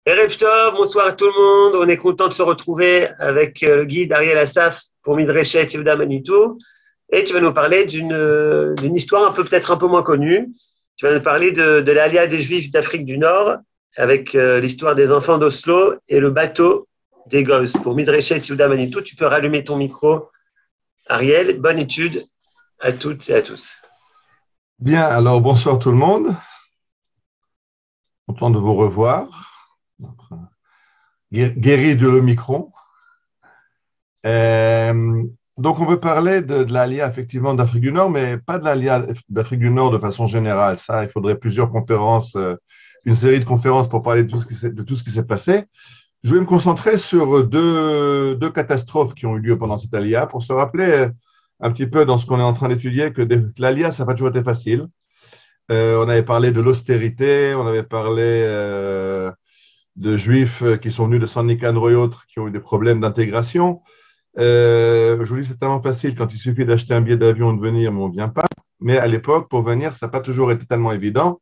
Erev Tov, bonsoir à tout le monde. On est content de se retrouver avec le guide Ariel Assaf pour Midreshet Yehuda Manitou. Et tu vas nous parler d'une histoire peut-être un peu moins connue. Tu vas nous parler de l'Alia des Juifs d'Afrique du Nord avec l'histoire des enfants d'Oslo et le bateau des Gosses. Pour Midreshet Yehuda Manitou, tu peux rallumer ton micro. Ariel, bonne étude à toutes et à tous. Bien, alors bonsoir tout le monde. Content de vous revoir. Guéri de l'Omicron. Donc on veut parler de l'Alia effectivement d'Afrique du Nord, mais pas de l'Alia d'Afrique du Nord de façon générale. Ça, il faudrait plusieurs conférences, une série de conférences pour parler de tout ce qui s'est passé. Je vais me concentrer sur deux catastrophes qui ont eu lieu pendant cette Alia pour se rappeler un petit peu dans ce qu'on est en train d'étudier que l'Alia, ça n'a pas toujours été facile. On avait parlé de l'austérité, on avait parlé de Juifs qui sont venus de San Nicandro et autres qui ont eu des problèmes d'intégration. Je vous dis, c'est tellement facile quand il suffit d'acheter un billet d'avion et de venir, mais on ne vient pas. Mais à l'époque, pour venir, ça n'a pas toujours été tellement évident.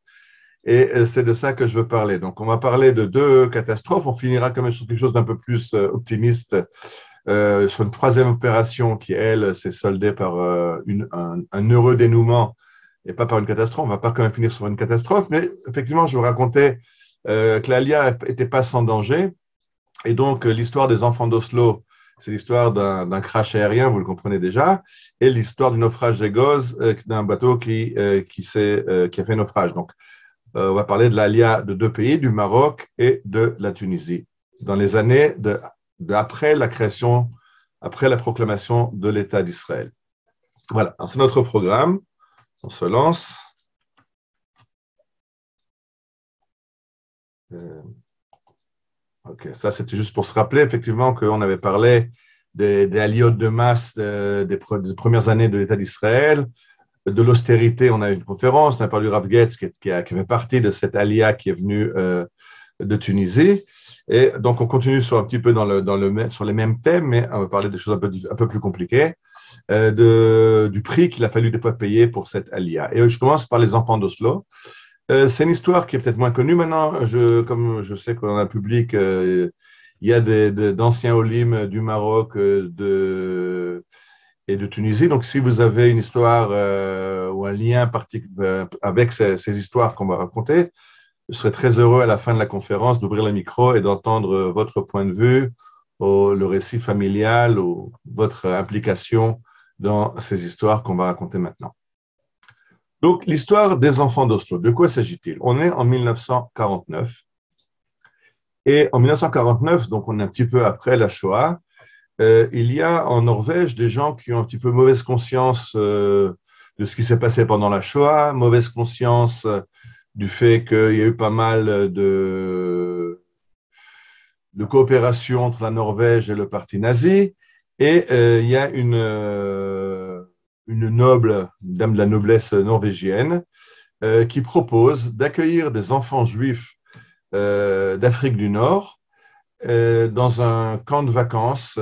Et c'est de ça que je veux parler. Donc, on va parler de deux catastrophes. On finira quand même sur quelque chose d'un peu plus optimiste, sur une troisième opération qui, elle, s'est soldée par un heureux dénouement et pas par une catastrophe. On ne va pas quand même finir sur une catastrophe. Mais effectivement, je vous racontais que l'Alia n'était pas sans danger. Et donc, l'histoire des enfants d'Oslo, c'est l'histoire d'un crash aérien, vous le comprenez déjà, et l'histoire du naufrage des Gosses, d'un bateau qui a fait naufrage. Donc, on va parler de l'Alia de deux pays, du Maroc et de la Tunisie, dans les années après la création, après la proclamation de l'État d'Israël. Voilà, c'est notre programme. On se lance. Ok, ça c'était juste pour se rappeler effectivement qu'on avait parlé des aliotes de masse des premières années de l'État d'Israël, de l'austérité. On a eu une conférence, on a parlé du Rav Getz qui fait partie de cette alia qui est venue de Tunisie. Et donc on continue sur un petit peu sur les mêmes thèmes, mais on va parler des choses un peu plus compliquées, du prix qu'il a fallu des fois payer pour cette alia. Et je commence par les enfants d'Oslo. C'est une histoire qui est peut-être moins connue maintenant. Comme je sais qu'on a un public, il y a d'anciens Olim du Maroc et de Tunisie. Donc, si vous avez une histoire ou un lien avec ces histoires qu'on va raconter, je serais très heureux à la fin de la conférence d'ouvrir le micro et d'entendre votre point de vue, le récit familial ou votre implication dans ces histoires qu'on va raconter maintenant. Donc, l'histoire des enfants d'Oslo, de quoi s'agit-il? On est en 1949. Et en 1949, donc on est un petit peu après la Shoah, il y a en Norvège des gens qui ont un petit peu mauvaise conscience de ce qui s'est passé pendant la Shoah, mauvaise conscience du fait qu'il y a eu pas mal de coopération entre la Norvège et le parti nazi. Et il y a une dame de la noblesse norvégienne, qui propose d'accueillir des enfants juifs d'Afrique du Nord dans un camp de vacances.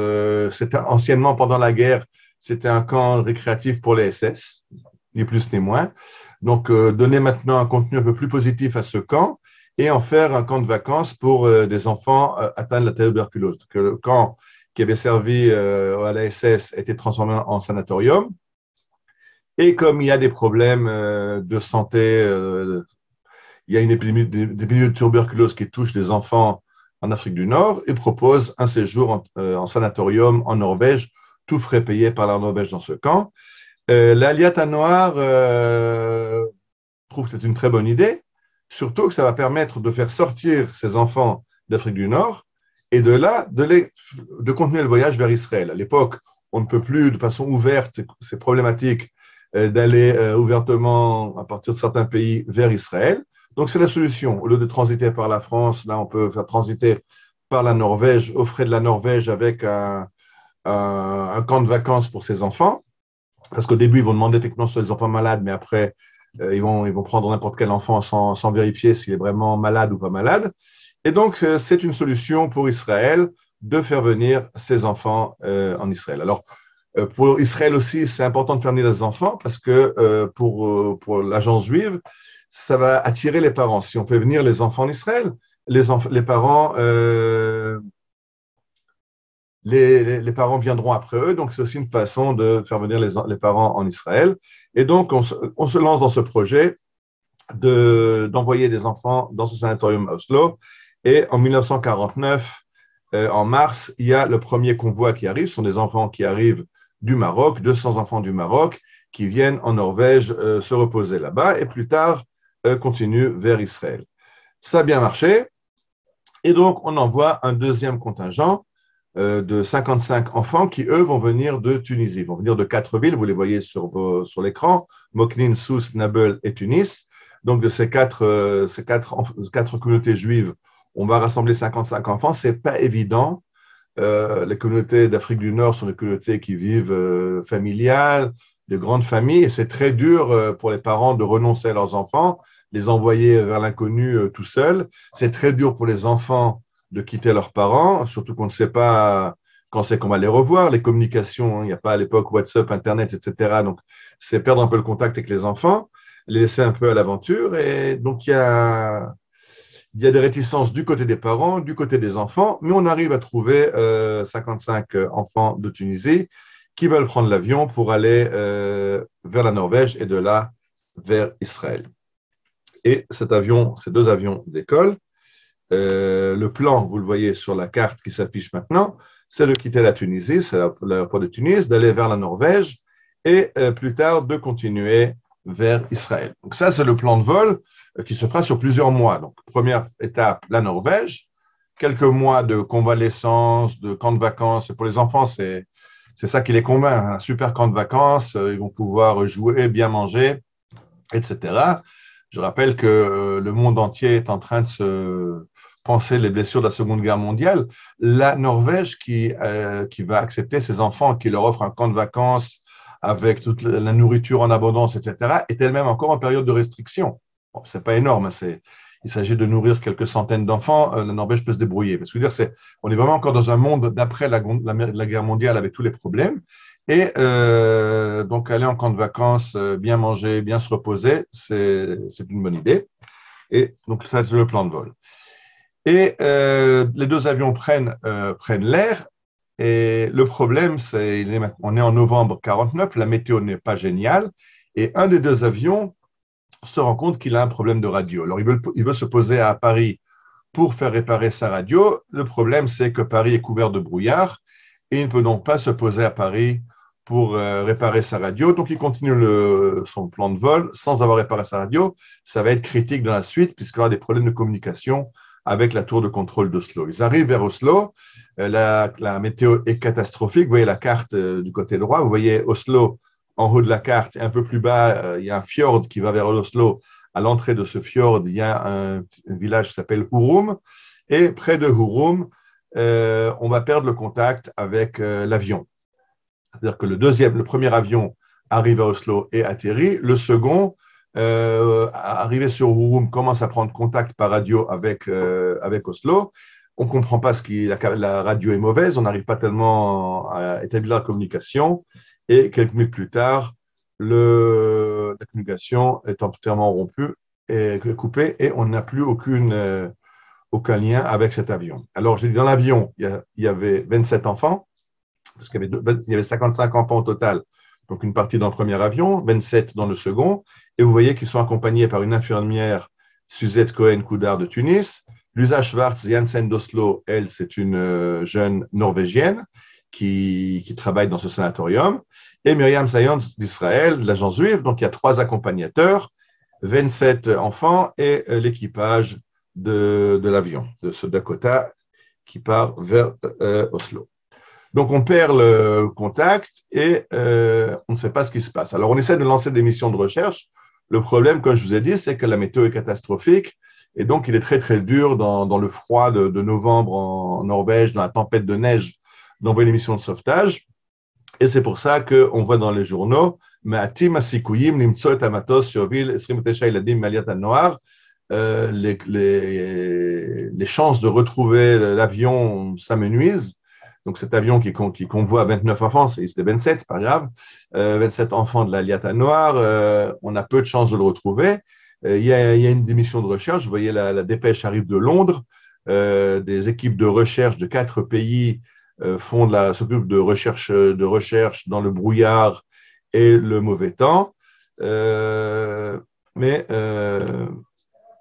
C'était anciennement, pendant la guerre, c'était un camp récréatif pour les SS, ni plus ni moins. Donc, donner maintenant un contenu un peu plus positif à ce camp et en faire un camp de vacances pour des enfants atteints de la tuberculose. Que le camp qui avait servi à la SS a été transformé en sanatorium. Et comme il y a des problèmes de santé, il y a une épidémie de tuberculose qui touche des enfants en Afrique du Nord, il propose un séjour en sanatorium en Norvège, tout frais payé par la Norvège dans ce camp. L'Aliat Noir trouve que c'est une très bonne idée, surtout que ça va permettre de faire sortir ces enfants d'Afrique du Nord et de là, de continuer le voyage vers Israël. À l'époque, on ne peut plus de façon ouverte, c'est problématique, d'aller ouvertement à partir de certains pays vers Israël. Donc, c'est la solution. Au lieu de transiter par la France, là, on peut faire transiter par la Norvège, aux frais de la Norvège, avec un camp de vacances pour ces enfants. Parce qu'au début, ils vont demander techniquement sur les enfants malades, mais après, ils vont prendre n'importe quel enfant sans vérifier s'il est vraiment malade ou pas malade. Et donc, c'est une solution pour Israël de faire venir ces enfants en Israël. Alors, pour Israël aussi, c'est important de faire venir des enfants parce que pour l'agence juive, ça va attirer les parents. Si on fait venir les enfants en Israël, les parents, les parents viendront après eux. Donc, c'est aussi une façon de faire venir les parents en Israël. Et donc, on se lance dans ce projet d'envoyer des enfants dans ce sanatorium à Oslo. Et en 1949, en mars, il y a le premier convoi qui arrive. Ce sont des enfants qui arrivent du Maroc, 200 enfants du Maroc, qui viennent en Norvège se reposer là-bas et plus tard continuent vers Israël. Ça a bien marché. Et donc, on envoie un deuxième contingent de 55 enfants qui, eux, vont venir de Tunisie. Ils vont venir de 4 villes, vous les voyez sur l'écran, Moknine, Sousse, Nabeul et Tunis. Donc, de ces quatre communautés juives, on va rassembler 55 enfants. Ce n'est pas évident. Les communautés d'Afrique du Nord sont des communautés qui vivent familiales, de grandes familles, et c'est très dur pour les parents de renoncer à leurs enfants, les envoyer vers l'inconnu tout seuls. C'est très dur pour les enfants de quitter leurs parents, surtout qu'on ne sait pas quand c'est qu'on va les revoir. Les communications, il n'y a pas à l'époque WhatsApp, Internet, etc. Donc, c'est perdre un peu le contact avec les enfants, les laisser un peu à l'aventure. Et donc, il y a des réticences du côté des parents, du côté des enfants, mais on arrive à trouver 55 enfants de Tunisie qui veulent prendre l'avion pour aller vers la Norvège et de là vers Israël. Et ces deux avions décollent. Le plan, vous le voyez sur la carte qui s'affiche maintenant, c'est de quitter la Tunisie, c'est l'aéroport de Tunis, d'aller vers la Norvège et plus tard de continuer vers Israël. Donc ça, c'est le plan de vol qui se fera sur plusieurs mois. Donc, première étape, la Norvège, quelques mois de convalescence, de camp de vacances. Et pour les enfants, c'est ça qui les convainc, un super camp de vacances, ils vont pouvoir jouer, bien manger, etc. Je rappelle que le monde entier est en train de se penser les blessures de la Seconde Guerre mondiale. La Norvège qui va accepter ces enfants, qui leur offre un camp de vacances avec toute la nourriture en abondance, etc., est elle-même encore en période de restriction. Bon, ce n'est pas énorme, il s'agit de nourrir quelques centaines d'enfants, la Norvège peut se débrouiller. Parce que on est vraiment encore dans un monde d'après la guerre mondiale avec tous les problèmes. Et donc, aller en camp de vacances, bien manger, bien se reposer, c'est une bonne idée. Et donc, ça, c'est le plan de vol. Et les deux avions prennent l'air. Et le problème, c'est on est en novembre 49, la météo n'est pas géniale. Et un des deux avions se rend compte qu'il a un problème de radio. Alors, il veut se poser à Paris pour faire réparer sa radio. Le problème, c'est que Paris est couvert de brouillard et il ne peut donc pas se poser à Paris pour réparer sa radio. Donc, il continue son plan de vol sans avoir réparé sa radio. Ça va être critique dans la suite puisqu'il y aura des problèmes de communication avec la tour de contrôle d'Oslo. Ils arrivent vers Oslo. La météo est catastrophique. Vous voyez la carte du côté droit. Vous voyez Oslo en haut de la carte. Et un peu plus bas, il y a un fjord qui va vers Oslo. À l'entrée de ce fjord, il y a un village qui s'appelle Hurum. Et près de Hurum, on va perdre le contact avec l'avion. C'est-à-dire que le premier avion arrive à Oslo et atterrit. Le second, arrivé sur Hurum, commence à prendre contact par radio avec Oslo. On ne comprend pas la radio est mauvaise, on n'arrive pas tellement à établir la communication. Et quelques minutes plus tard, la communication est entièrement rompue et coupée et on n'a plus aucun lien avec cet avion. Alors, j'ai dit dans l'avion, il y avait 27 enfants, parce qu'il y avait 55 enfants au total. Donc, une partie dans le premier avion, 27 dans le second. Et vous voyez qu'ils sont accompagnés par une infirmière, Suzette Cohen-Koudar de Tunis. Lusa Schwartz Janssen d'Oslo, elle, c'est une jeune Norvégienne qui travaille dans ce sanatorium. Et Myriam Sayans d'Israël, l'agence juive. Donc, il y a 3 accompagnateurs, 27 enfants et l'équipage de l'avion, de ce Dakota qui part vers Oslo. Donc, on perd le contact et on ne sait pas ce qui se passe. Alors, on essaie de lancer des missions de recherche. Le problème, comme je vous ai dit, c'est que la météo est catastrophique et donc il est très, très dur dans le froid de novembre en Norvège, dans la tempête de neige, d'envoyer des missions de sauvetage. Et c'est pour ça qu'on voit dans les journaux Maatim Asikuyim Nimtso et Amatos Shovil 29 Eladim Maliat al-Noir. Les chances de retrouver l'avion s'amenuisent. Donc, cet avion qui convoie 29 enfants, c'était 27, c'est pas grave, 27 enfants de la Liata Noire, on a peu de chances de le retrouver. Il y a une mission de recherche. Vous voyez, la dépêche arrive de Londres. Des équipes de recherche de 4 pays s'occupent de recherche dans le brouillard et le mauvais temps. Mais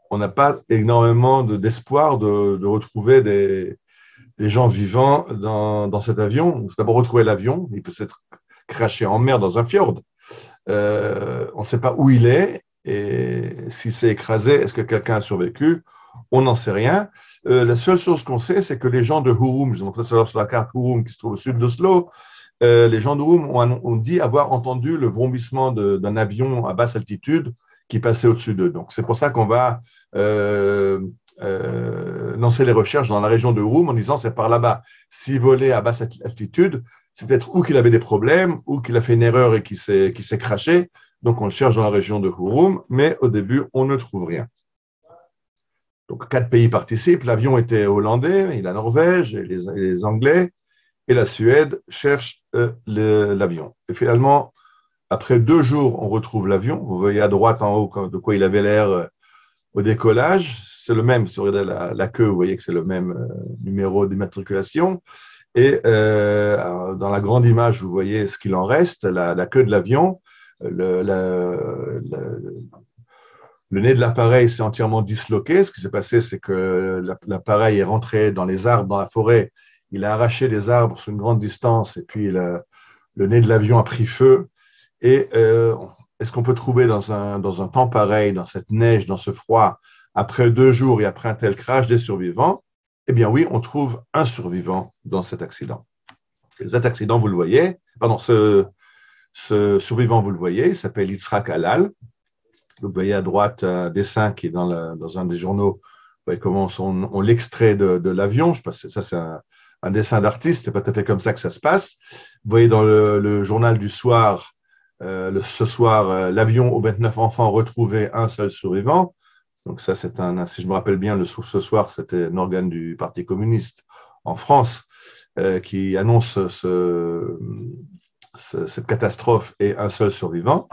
on n'a pas énormément d'espoir de retrouver des gens vivants dans cet avion. Il faut d'abord retrouver l'avion. Il peut s'être craché en mer dans un fjord. On ne sait pas où il est et s'il s'est écrasé, est-ce que quelqu'un a survécu? On n'en sait rien. La seule chose qu'on sait, c'est que les gens de Hurum, je vous ai montré ça sur la carte Hurum qui se trouve au sud d'Oslo, les gens de Hurum ont dit avoir entendu le vrombissement d'un avion à basse altitude qui passait au-dessus d'eux. Donc, c'est pour ça qu'on va lancer les recherches dans la région de Hurum en disant c'est par là-bas. S'il volait à basse altitude, c'est peut-être ou qu'il avait des problèmes ou qu'il a fait une erreur et qu'il s'est craché. Donc, on le cherche dans la région de Hurum, mais au début, on ne trouve rien. Donc, 4 pays participent. L'avion était hollandais, et la Norvège, et les Anglais, et la Suède cherchent l'avion. Et finalement, après 2 jours, on retrouve l'avion. Vous voyez à droite en haut de quoi il avait l'air au décollage. C'est le même, si vous regardez la queue, vous voyez que c'est le même numéro d'immatriculation. Et dans la grande image, vous voyez ce qu'il en reste, la queue de l'avion. Le nez de l'appareil s'est entièrement disloqué. Ce qui s'est passé, c'est que l'appareil est rentré dans les arbres, dans la forêt. Il a arraché les arbres sur une grande distance et puis le nez de l'avion a pris feu. Et est-ce qu'on peut trouver dans un temps pareil, dans cette neige, dans ce froid, après 2 jours et après un tel crash, des survivants? Eh bien oui, on trouve un survivant dans cet accident. Et cet accident, vous le voyez, pardon, ce survivant, vous le voyez, il s'appelle Yitzhak Halal. Vous voyez à droite un dessin qui est dans un des journaux. Vous voyez comment on l'extrait de l'avion. Je pense que ça, c'est un dessin d'artiste. C'est pas tout à fait comme ça que ça se passe. Vous voyez dans le journal du soir, ce soir, l'avion aux 29 enfants retrouvé, un seul survivant. Donc ça, si je me rappelle bien, ce soir, c'était un organe du Parti communiste en France qui annonce cette catastrophe et un seul survivant.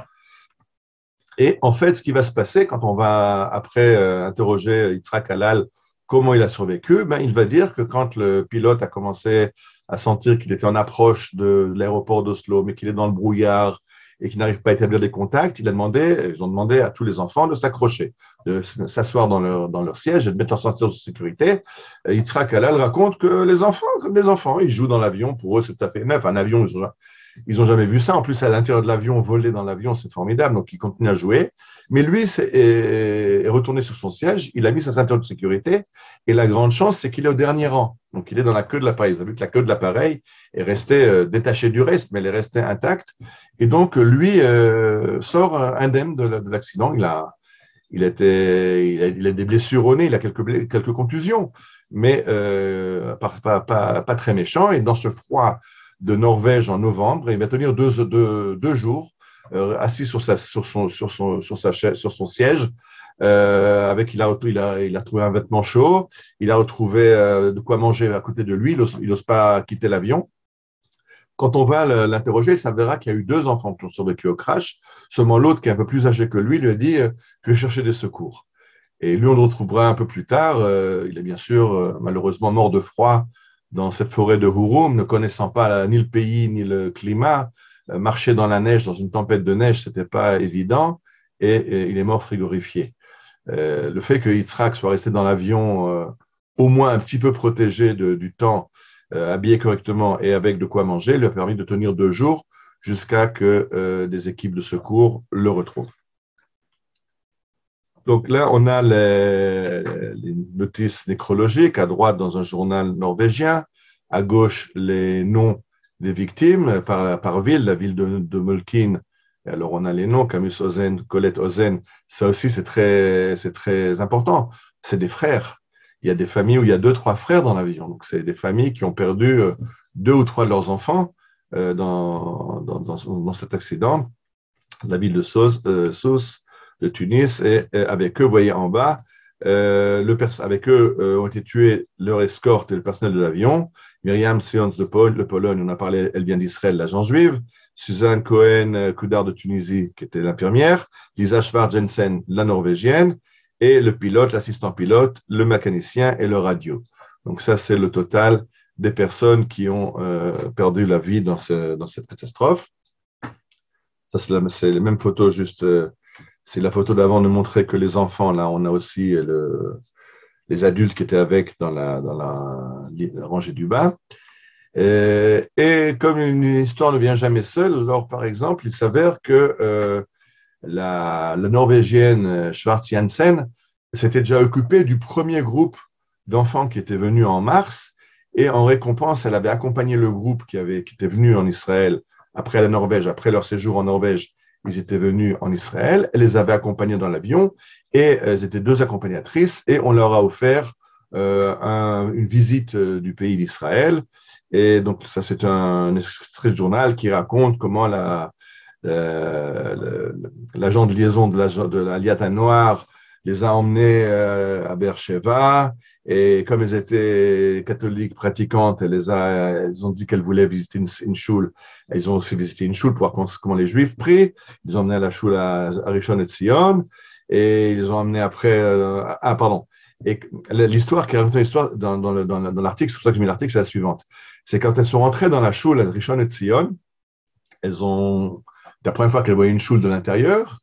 Et en fait, ce qui va se passer quand on va après interroger Yitzhak Halal, comment il a survécu, il va dire que quand le pilote a commencé à sentir qu'il était en approche de l'aéroport d'Oslo, mais qu'il est dans le brouillard et qu'il n'arrive pas à établir des contacts, ils ont demandé à tous les enfants de s'accrocher, de s'asseoir dans leur siège et de mettre leur ceinture de sécurité. Yitzhak Halal raconte que les enfants, comme les enfants, ils jouent dans l'avion. Pour eux, c'est tout à fait neuf. Un avion, ils n'ont jamais vu ça. En plus, à l'intérieur de l'avion, voler dans l'avion, c'est formidable. Donc, ils continuent à jouer. Mais lui est retourné sur son siège. Il a mis sa ceinture de sécurité. Et la grande chance, c'est qu'il est au dernier rang. Donc, il est dans la queue de l'appareil. Vous avez vu que la queue de l'appareil est restée détachée du reste, mais elle est restée intacte. Et donc, lui sort indemne de l'accident. Il a des blessures au nez, il a quelques contusions, mais pas très méchant. Et dans ce froid de Norvège en novembre, il va tenir 2 jours assis sur son siège. Il a trouvé un vêtement chaud, il a retrouvé de quoi manger à côté de lui, il n'ose pas quitter l'avion. Quand on va l'interroger, il s'avérera qu'il y a eu 2 enfants qui ont survécu au crash. Seulement l'autre, qui est un peu plus âgé que lui a dit « je vais chercher des secours ». Et lui, on le retrouvera un peu plus tard. Il est bien sûr malheureusement mort de froid dans cette forêt de Hurum, ne connaissant pas ni le pays ni le climat. Marcher dans la neige, dans une tempête de neige, ce n'était pas évident. Et il est mort frigorifié. Le fait que Yitzhak soit resté dans l'avion au moins un petit peu protégé du temps, habillé correctement et avec de quoi manger, lui a permis de tenir 2 jours jusqu'à que des équipes de secours le retrouvent. Donc là, on a les notices nécrologiques à droite dans un journal norvégien, à gauche les noms des victimes par ville, la ville de Molkin. Et alors on a les noms, Camus Ozen, Colette Ozen. Ça aussi, c'est très important. C'est des frères. Il y a des familles où il y a 2-3 frères dans l'avion. Donc, c'est des familles qui ont perdu 2 ou 3 de leurs enfants dans cet accident. La ville de Sousse, de Tunis, et avec eux, vous voyez en bas, avec eux ont été tués leur escorte et le personnel de l'avion. Myriam Sions de Pologne, on a parlé, elle vient d'Israël, l'agent juive. Suzanne Cohen-Koudar de Tunisie, qui était l'infirmière, Lisa Schwarz-Jensen, la norvégienne, et le pilote, l'assistant pilote, le mécanicien et le radio. Donc ça, c'est le total des personnes qui ont perdu la vie dans cette catastrophe. Ça, c'est la même photo, juste, c'est la photo d'avant de montrer que les enfants, là, on a aussi les adultes qui étaient avec dans la rangée du bas. Et comme une histoire ne vient jamais seule, alors par exemple, il s'avère que la Norvégienne Schwarz-Jansen s'était déjà occupée du premier groupe d'enfants qui était venu en mars, et en récompense, elle avait accompagné le groupe qui était venu en Israël après la Norvège, après leur séjour en Norvège. Ils étaient venus en Israël, elle les avait accompagnés dans l'avion, et elles étaient deux accompagnatrices, et on leur a offert une visite du pays d'Israël. Et donc, ça, c'est un extrait de journal qui raconte comment l'agent de liaison de la Liata Noire les a emmenés à Beersheba. Et comme elles étaient catholiques pratiquantes, elles ont dit qu'elles voulaient visiter une choule. Elles ont aussi visité une choule pour voir comment les Juifs prient. Ils ont emmené à la choule à Rishon LeZion. Et ils ont emmené après… pardon. Et l'histoire qui raconte l'histoire dans l'article, c'est pour ça que j'ai mis l'article, c'est la suivante. C'est quand elles sont rentrées dans la choule à Rishon LeZion, la première fois qu'elles voyaient une choule de l'intérieur,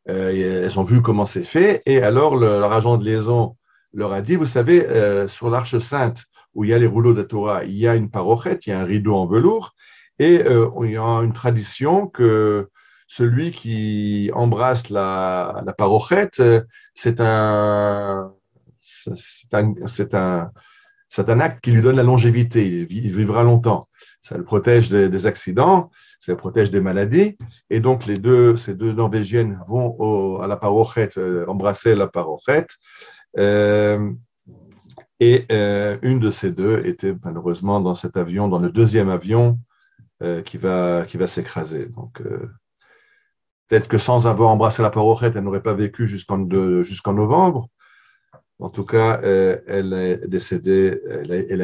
elles ont vu comment c'est fait, et alors leur agent de liaison leur a dit, vous savez, sur l'Arche Sainte, où il y a les rouleaux de Torah, il y a une parochette, il y a un rideau en velours, et il y a une tradition que celui qui embrasse la parochette, c'est un acte qui lui donne la longévité, il vivra longtemps. Ça le protège des accidents, ça le protège des maladies. Et donc, ces deux Norvégiennes vont à la parochette, embrasser la parochette. Une de ces deux était malheureusement dans cet avion, dans le deuxième avion qui va s'écraser. Donc, peut-être que sans avoir embrassé la parochette, elle n'aurait pas vécu jusqu'en novembre. En tout cas, elle est décédée, elle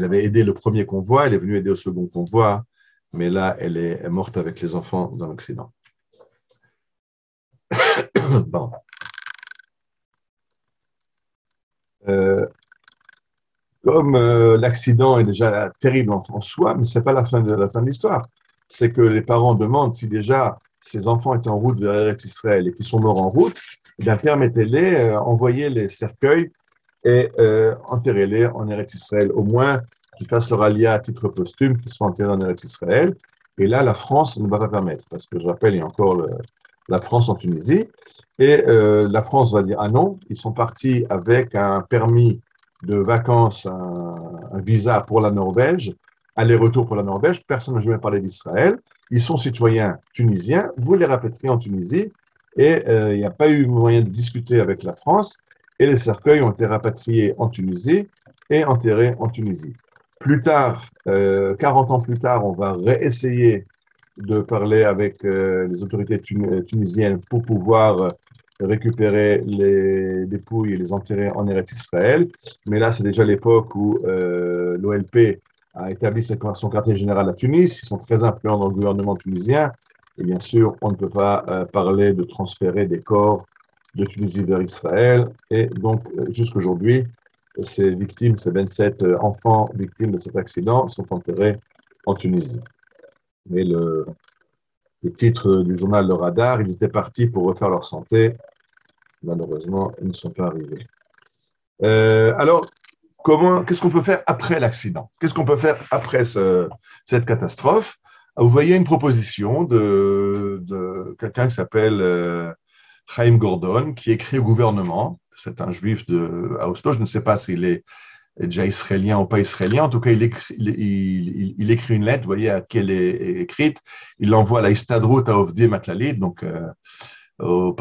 avait aidé le premier convoi, elle est venue aider au second convoi, mais là, elle est morte avec les enfants dans l'accident. Bon. Comme l'accident est déjà terrible en soi, mais ce n'est pas la fin de l'histoire. C'est que les parents demandent si déjà ces enfants étaient en route vers Eretz Israël et qu'ils sont morts en route, eh bien, permettez-les, envoyez les cercueils et enterrez-les en Eretz Israël, au moins qu'ils fassent leur alia à titre posthume, qu'ils soient enterrés en Eretz Israël. Et là, la France ne va pas permettre, parce que je rappelle, il y a encore la France en Tunisie, et la France va dire ah non, ils sont partis avec un permis de vacances, un visa pour la Norvège, aller-retour pour la Norvège, personne n'a jamais parlé d'Israël, ils sont citoyens tunisiens, vous les rapatriez en Tunisie, et il n'y a pas eu moyen de discuter avec la France, et les cercueils ont été rapatriés en Tunisie et enterrés en Tunisie. Plus tard, 40 ans plus tard, on va réessayer de parler avec les autorités tunisiennes pour pouvoir récupérer les dépouilles et les enterrer en Eretz Israël. Mais là, c'est déjà l'époque où l'OLP a établi son quartier général à Tunis. Ils sont très influents dans le gouvernement tunisien. Et bien sûr, on ne peut pas parler de transférer des corps de Tunisie vers Israël. Et donc, jusqu'aujourd'hui, ces 27 enfants victimes de cet accident sont enterrés en Tunisie. Mais le titre du journal Le Radar, ils étaient partis pour refaire leur santé. Malheureusement, ils ne sont pas arrivés. Alors, qu'est-ce qu'on peut faire après l'accident? Qu'est-ce qu'on peut faire après cette catastrophe? Vous voyez une proposition de quelqu'un qui s'appelle Chaim Gordon, qui écrit au gouvernement. C'est un juif à Oslo. Je ne sais pas s'il est déjà israélien ou pas israélien. En tout cas, il écrit une lettre, vous voyez à qui elle est écrite. Il l'envoie à la Histadrut Haovdim Hatlalit, donc au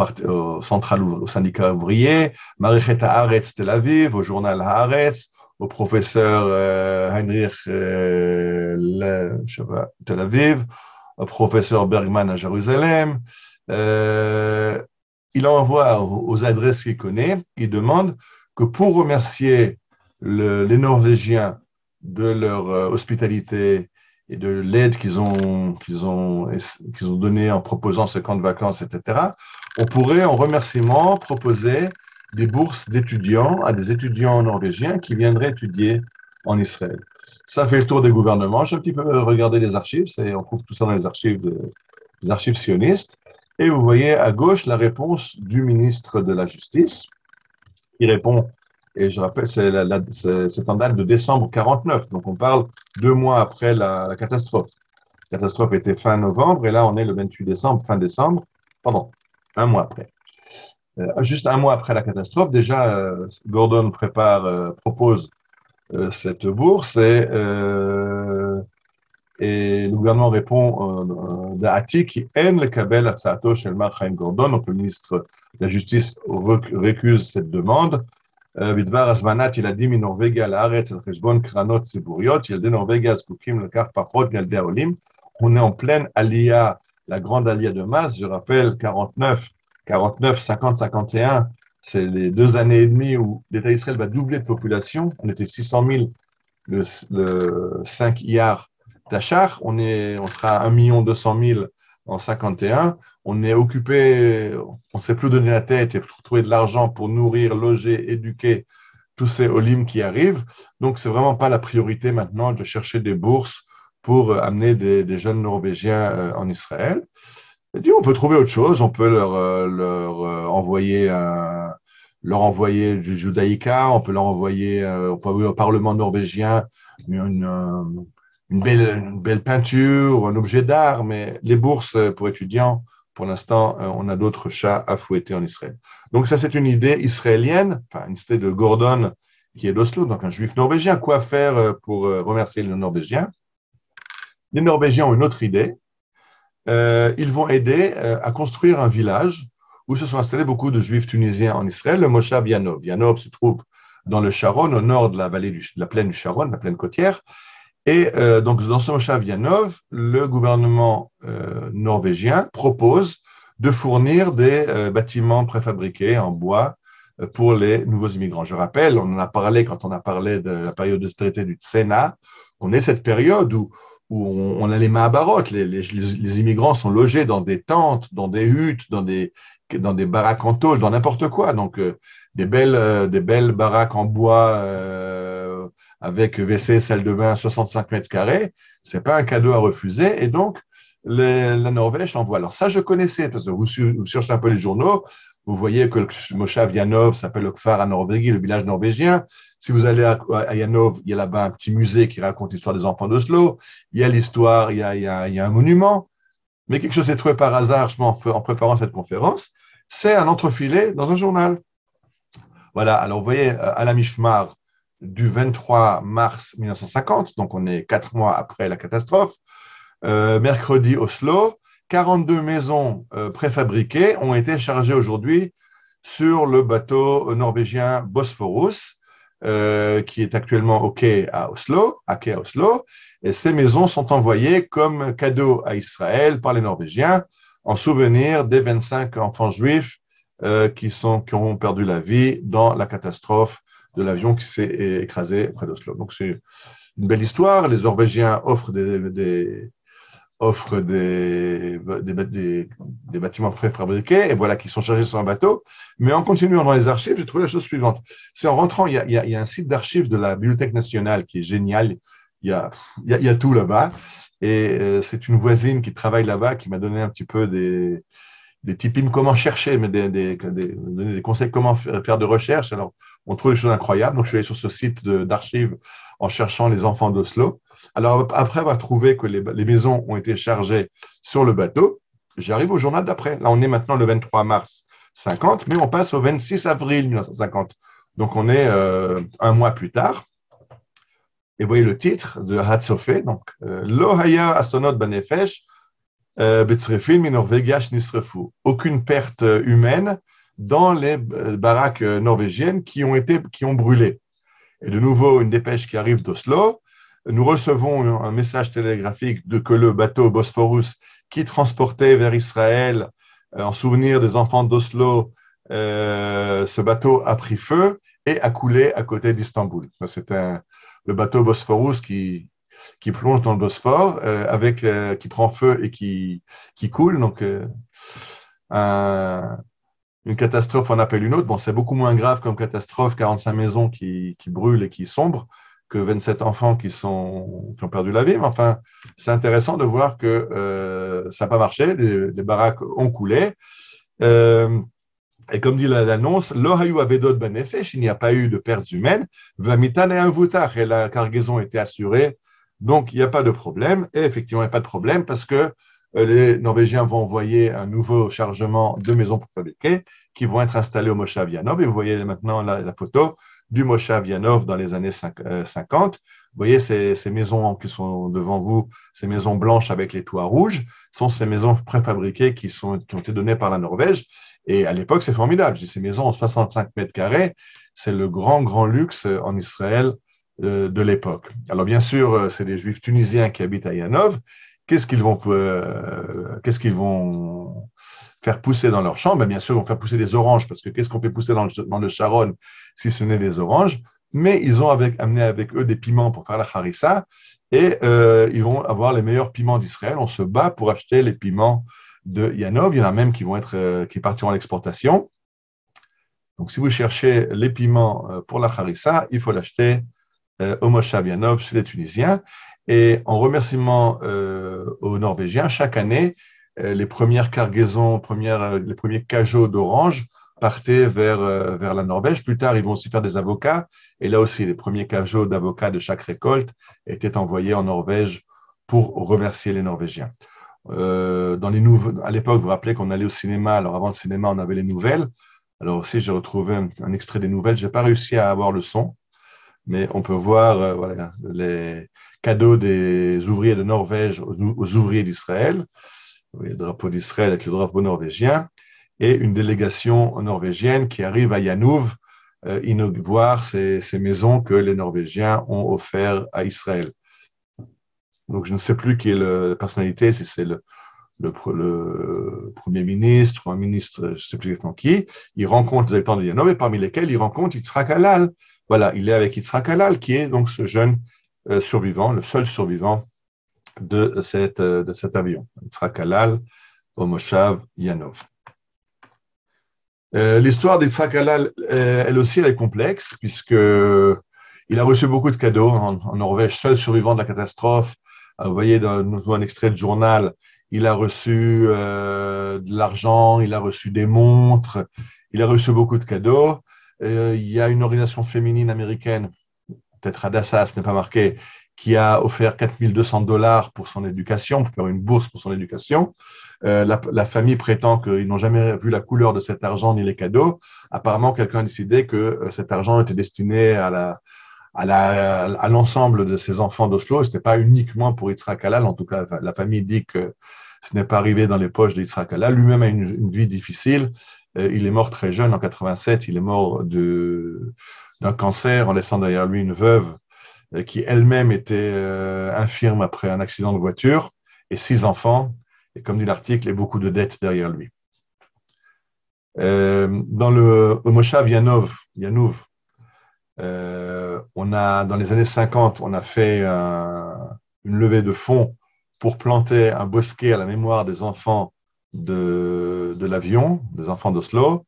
syndicat ouvrier, Marichet Haaretz Tel Aviv, au journal Haaretz, au professeur Heinrich Tel Aviv, au professeur Bergman à Jérusalem. Il envoie aux adresses qu'il connaît, il demande que pour remercier les Norvégiens de leur hospitalité et de l'aide qu'ils ont donnée en proposant ce camp de vacances, etc., on pourrait, en remerciement, proposer des bourses d'étudiants à des étudiants norvégiens qui viendraient étudier en Israël. Ça fait le tour des gouvernements. J'ai un petit peu regardé les archives. On trouve tout ça dans les archives sionistes. Et vous voyez à gauche la réponse du ministre de la Justice. Il répond, et je rappelle, c'est en date de décembre 49. Donc on parle 2 mois après la catastrophe. La catastrophe était fin novembre et là on est le 28 décembre, fin décembre. Pardon, 1 mois après. Juste 1 mois après la catastrophe, déjà, Gordon propose cette bourse et le gouvernement répond d'Ati qui haine le kabel Atsato chez le Chaim Gordon. Donc le ministre de la Justice récuse cette demande. בדבר הזמנת ילדים מנורווגיה לארץ על חשבון קרנות ציבוריות, ילדי נורווגיה זקוקים לכך פחות מילדי העולים. On est en pleine aliyah, la grande aliyah de masse. Je rappelle 49, 50, 51, c'est les 2 années et demie où l'État d'Israël va doubler de population. On était 600 000 le 5 Iyar Tachar. On sera à 1 200 000 en 51. On est occupé, on ne sait plus donner la tête et trouver de l'argent pour nourrir, loger, éduquer tous ces olim qui arrivent. Donc, ce n'est vraiment pas la priorité maintenant de chercher des bourses pour amener des jeunes Norvégiens en Israël. Et dit, on peut trouver autre chose, on peut leur envoyer du judaïka, on peut leur envoyer au Parlement norvégien une belle peinture ou un objet d'art, mais les bourses pour étudiants, pour l'instant, on a d'autres chats à fouetter en Israël. Donc ça, c'est une idée israélienne, enfin une idée de Gordon qui est d'Oslo, donc un juif norvégien. Quoi faire pour remercier les Norvégiens? Les Norvégiens ont une autre idée. Ils vont aider à construire un village où se sont installés beaucoup de juifs tunisiens en Israël, le Moshav Yanov. Yanov se trouve dans le Sharon, au nord de la vallée de la plaine du Sharon, la plaine côtière. Et donc, dans ce Moshav Yanov, le gouvernement norvégien propose de fournir des bâtiments préfabriqués en bois pour les nouveaux immigrants. Je rappelle, on en a parlé quand on a parlé de la période d'austérité du Tsena, on est cette période où on a les Mahabarot, les immigrants sont logés dans des tentes, dans des huttes, dans des baraques en tôle, dans n'importe quoi. Donc, des belles baraques en bois avec WC, salle de bain, 65 mètres carrés, ce n'est pas un cadeau à refuser. Et donc, la Norvège envoie. Alors ça, je connaissais, parce que vous cherchez un peu les journaux, vous voyez que le Moshav Yanov s'appelle le Kfar à Norvégie, le village norvégien. Si vous allez à Yanov, il y a là-bas un petit musée qui raconte l'histoire des enfants d'Oslo. Il y a l'histoire, il y a un monument. Mais quelque chose s'est trouvé par hasard en préparant cette conférence, c'est un entrefilet dans un journal. Voilà, alors vous voyez, à la Mishmar du 23 mars 1950, donc on est 4 mois après la catastrophe, mercredi Oslo, 42 maisons préfabriquées ont été chargées aujourd'hui sur le bateau norvégien Bosphorus, qui est actuellement au quai à Oslo, et ces maisons sont envoyées comme cadeau à Israël par les Norvégiens en souvenir des 25 enfants juifs qui ont perdu la vie dans la catastrophe de l'avion qui s'est écrasé près d'Oslo. Donc c'est une belle histoire. Les Norvégiens offrent des bâtiments préfabriqués et voilà qui sont chargés sur un bateau. Mais en continuant dans les archives, j'ai trouvé la chose suivante. C'est en rentrant, il y a un site d'archives de la Bibliothèque nationale qui est génial. Il y a tout là-bas. Et c'est une voisine qui travaille là-bas qui m'a donné un petit peu des tipins comment chercher, mais des conseils comment faire de recherche. Alors, on trouve des choses incroyables. Donc, je suis allé sur ce site d'archives en cherchant les enfants d'Oslo. Alors, après avoir trouvé que les maisons ont été chargées sur le bateau, j'arrive au journal d'après. Là, on est maintenant le 23 mars 50, mais on passe au 26 avril 1950. Donc, on est 1 mois plus tard. Et vous voyez le titre de Hatzofé, donc Lo haya asonot banefesh betzrefin mi Norvegia shnisrefu. Aucune perte humaine dans les baraques norvégiennes qui ont brûlé. Et de nouveau, une dépêche qui arrive d'Oslo. Nous recevons un message télégraphique que le bateau Bosphorus qui transportait vers Israël, en souvenir des enfants d'Oslo, ce bateau a pris feu et a coulé à côté d'Istanbul. C'était le bateau Bosphorus qui qui plonge dans le Bosphore, qui prend feu et qui coule. Donc, une catastrophe en appelle une autre. Bon, c'est beaucoup moins grave comme catastrophe, 45 maisons qui brûlent et qui sombrent, que 27 enfants qui ont perdu la vie. Mais enfin, c'est intéressant de voir que ça n'a pas marché, les baraques ont coulé. Et comme dit l'annonce, Lo hayu avedot benefesh, il n'y a pas eu de pertes humaines, vamitan et invutach, et la cargaison était assurée, donc il n'y a pas de problème. Et effectivement, il n'y a pas de problème parce que les Norvégiens vont envoyer un nouveau chargement de maisons préfabriquées qui vont être installées au Moshav Yanov. Et vous voyez maintenant la photo du Moshav Yanov dans les années 50. Vous voyez ces maisons qui sont devant vous, ces maisons blanches avec les toits rouges, sont ces maisons préfabriquées qui ont été données par la Norvège. Et à l'époque, c'est formidable. Ces maisons en 65 mètres carrés, c'est le grand luxe en Israël de l'époque. Alors bien sûr, c'est des Juifs tunisiens qui habitent à Yanov. Qu'est-ce qu'ils vont faire pousser dans leur champ? Bien sûr, ils vont faire pousser des oranges, parce que qu'est-ce qu'on fait pousser dans le Sharon si ce n'est des oranges? Mais ils ont amené avec eux des piments pour faire la harissa, et ils vont avoir les meilleurs piments d'Israël. On se bat pour acheter les piments de Yanov. Il y en a même qui partiront à l'exportation. Donc, si vous cherchez les piments pour la harissa, il faut l'acheter au Moshav Yanov chez les Tunisiens. Et en remerciement aux Norvégiens, chaque année, les premières cargaisons, les premiers cajots d'oranges partaient vers la Norvège. Plus tard, ils vont aussi faire des avocats. Et là aussi, les premiers cajots d'avocats de chaque récolte étaient envoyés en Norvège pour remercier les Norvégiens. À l'époque, vous vous rappelez qu'on allait au cinéma. Alors, avant le cinéma, on avait les nouvelles. Alors aussi, j'ai retrouvé un extrait des nouvelles. Je n'ai pas réussi à avoir le son, mais on peut voir voilà, les cadeaux des ouvriers de Norvège aux ouvriers d'Israël. Le drapeau d'Israël avec le drapeau norvégien, et une délégation norvégienne qui arrive à Yanov voir ces maisons que les Norvégiens ont offertes à Israël. Donc, je ne sais plus qui est la personnalité, si c'est le Premier ministre ou un ministre, je ne sais plus exactement qui. Il rencontre les habitants de Yanov, et parmi lesquels il rencontre Yitzhak Halal. Voilà, il est avec Yitzhak Halal, qui est donc ce jeune survivant, le seul survivant de cet avion, Yitzhak Halal au Moshav Yanov. L'histoire d'Yitzhak Halal, elle aussi, elle est complexe, puisqu'il a reçu beaucoup de cadeaux en Norvège, seul survivant de la catastrophe. Vous voyez dans un extrait de journal, il a reçu de l'argent, il a reçu des montres, il a reçu beaucoup de cadeaux. Il y a une organisation féminine américaine, peut-être Hadassah, ce n'est pas marqué, qui a offert $4 200 pour son éducation, pour faire une bourse pour son éducation. La famille prétend qu'ils n'ont jamais vu la couleur de cet argent ni les cadeaux. Apparemment, quelqu'un a décidé que cet argent était destiné à l'ensemble de ses enfants d'Oslo. Ce n'était pas uniquement pour Yitzhak Halal. En tout cas, la famille dit que ce n'est pas arrivé dans les poches de Yitzhak Halal. Lui-même a une vie difficile. Il est mort très jeune, en 87. Il est mort d'un cancer en laissant derrière lui une veuve qui elle-même était infirme après un accident de voiture, et 6 enfants, et comme dit l'article, et beaucoup de dettes derrière lui. Dans le Moshav Yanov, dans les années 50, on a fait une levée de fonds pour planter un bosquet à la mémoire des enfants de l'avion, des enfants d'Oslo.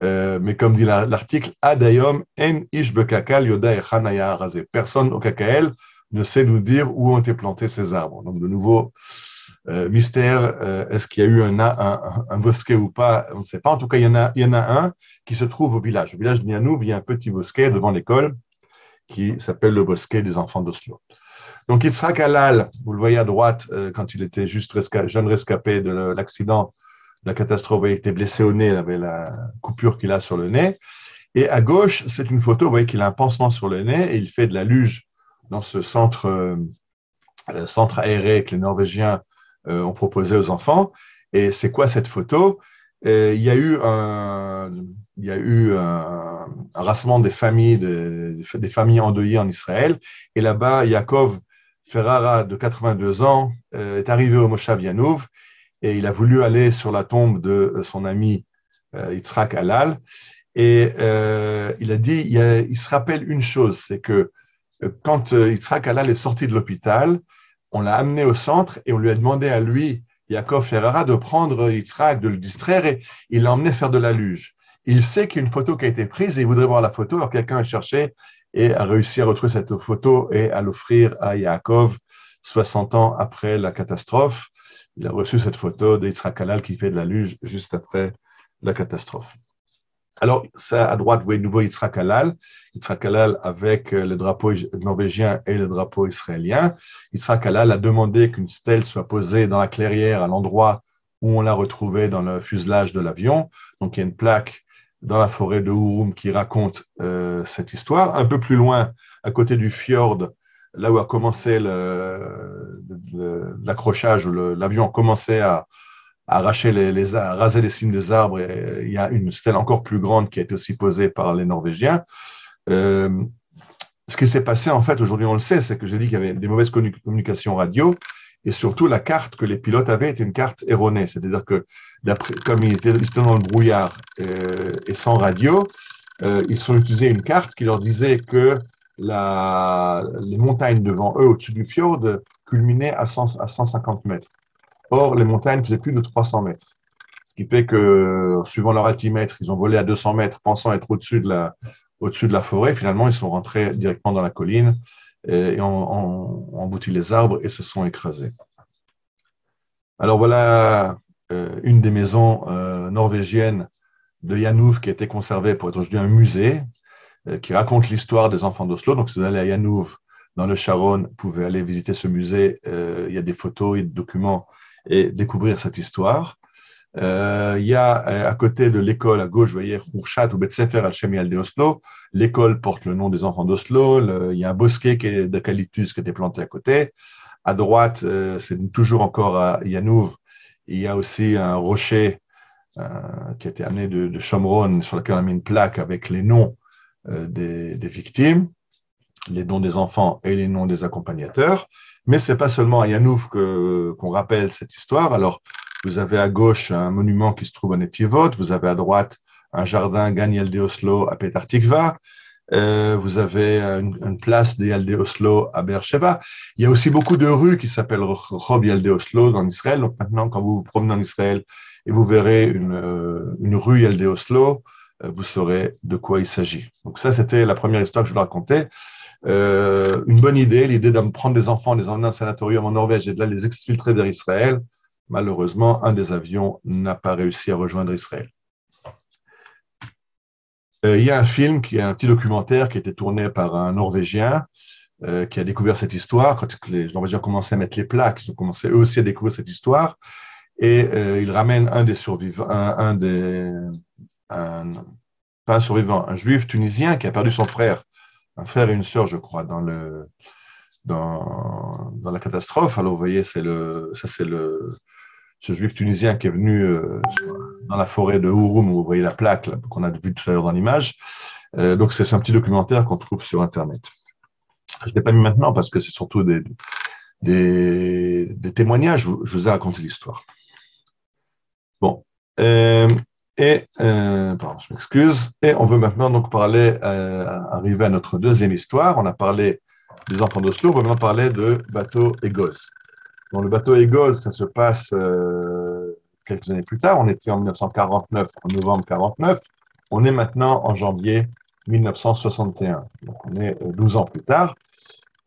Mais comme dit l'article, Adayom en ish bekakal yoda echan haya harazeh. Personne au KKL ne sait nous dire où ont été plantés ces arbres. Donc, de nouveau, mystère, est-ce qu'il y a eu un bosquet ou pas? On ne sait pas. En tout cas, il y en a un qui se trouve au village. Au village de Yanov, il y a un petit bosquet devant l'école qui s'appelle le bosquet des enfants d'Oslo. Donc, Yitzhak Halal, vous le voyez à droite, quand il était juste jeune rescapé de l'accident, la catastrophe, il était blessé au nez, il avait la coupure qu'il a sur le nez. Et à gauche, c'est une photo, vous voyez qu'il a un pansement sur le nez et il fait de la luge dans ce centre aéré que les Norvégiens ont proposé aux enfants. Et c'est quoi cette photo? Il y a eu un rassemblement des familles endeuillées en Israël. Et là-bas, Yaakov Ferrara, de 82 ans, est arrivé au Moshav Yanov. Et il a voulu aller sur la tombe de son ami Yitzhak Halal. Et il a dit, il se rappelle une chose, c'est que quand Yitzhak Halal est sorti de l'hôpital, on l'a amené au centre et on lui a demandé à lui, Yaakov Ferrara, de prendre Yitzhak, de le distraire, et il l'a emmené faire de la luge. Il sait qu'il y a une photo qui a été prise et il voudrait voir la photo, alors quelqu'un a cherché et a réussi à retrouver cette photo et à l'offrir à Yaakov 60 ans après la catastrophe. Il a reçu cette photo de Yitzhak Halal qui fait de la luge juste après la catastrophe. Alors, ça, à droite, vous voyez de nouveau Yitzhak Halal avec le drapeau norvégien et le drapeau israélien. Yitzhak Halal a demandé qu'une stèle soit posée dans la clairière à l'endroit où on l'a retrouvé dans le fuselage de l'avion. Donc, il y a une plaque dans la forêt de Urum qui raconte cette histoire. Un peu plus loin, à côté du fjord, là où a commencé l'accrochage, où l'avion commençait à arracher à raser les cimes des arbres. Et il y a une stèle encore plus grande qui a été aussi posée par les Norvégiens. Ce qui s'est passé, en fait, aujourd'hui, on le sait, c'est que j'ai dit qu'il y avait des mauvaises communications radio et surtout la carte que les pilotes avaient était une carte erronée. C'est-à-dire que, comme ils étaient dans le brouillard et sans radio, ils ont utilisé une carte qui leur disait que les montagnes devant eux, au-dessus du fjord, culminaient à 150 mètres. Or, les montagnes faisaient plus de 300 mètres. Ce qui fait que, suivant leur altimètre, ils ont volé à 200 mètres, pensant être au-dessus de la forêt. Finalement, ils sont rentrés directement dans la colline et ont embouti les arbres et se sont écrasés. Alors voilà une des maisons norvégiennes de Janov qui a été conservée pour être aujourd'hui un musée qui raconte l'histoire des enfants d'Oslo. Donc, si vous allez à Janov, dans le Sharon, vous pouvez aller visiter ce musée. Il y a des photos et des documents et découvrir cette histoire. Il y a à côté de l'école, à gauche, vous voyez, Khourshat ou Bet Sefer al-Shem Yaldei Oslo. L'école porte le nom des enfants d'Oslo. Il y a un bosquet d'eucalyptus qui a été planté à côté. À droite, c'est toujours encore à Janov. Il y a aussi un rocher qui a été amené de Shomron, sur lequel on a mis une plaque avec les noms des victimes, les noms des enfants et les noms des accompagnateurs. Mais ce n'est pas seulement à Janov qu'on rappelle cette histoire. Alors, vous avez à gauche un monument qui se trouve à Netivot, vous avez à droite un jardin Gan Yaldei Oslo à Petar Tikva, vous avez une place des Yaldei Oslo à Beersheba. Il y a aussi beaucoup de rues qui s'appellent Rehov Yaldei Oslo en Israël. Donc maintenant, quand vous vous promenez en Israël et vous verrez une rue Yaldei Oslo, vous saurez de quoi il s'agit. Donc ça, c'était la première histoire que je vous racontais. Une bonne idée, l'idée de prendre des enfants, les emmener en sanatorium en Norvège et de là les exfiltrer vers Israël. Malheureusement, un des avions n'a pas réussi à rejoindre Israël. Il y a un film, un petit documentaire qui a été tourné par un Norvégien qui a découvert cette histoire. Quand les Norvégiens ont commencé à mettre les plaques, ils ont commencé eux aussi à découvrir cette histoire. Et il ramène un des survivants, pas un survivant, un juif tunisien qui a perdu son frère, un frère et une sœur, je crois, dans la catastrophe. Alors, vous voyez, ce juif tunisien qui est venu dans la forêt de Urum, où vous voyez la plaque qu'on a vue tout à l'heure dans l'image. Donc, c'est un petit documentaire qu'on trouve sur Internet. Je ne l'ai pas mis maintenant parce que c'est surtout des témoignages. Je vous ai raconté l'histoire. Bon. Pardon, je m'excuse. Et on veut maintenant donc arriver à notre deuxième histoire. On a parlé des enfants d'Oslo, on va maintenant parler de bateau Egoz. Dans le bateau Egoz, ça se passe quelques années plus tard. On était en 1949, en novembre 1949. On est maintenant en janvier 1961. Donc, on est 12 ans plus tard.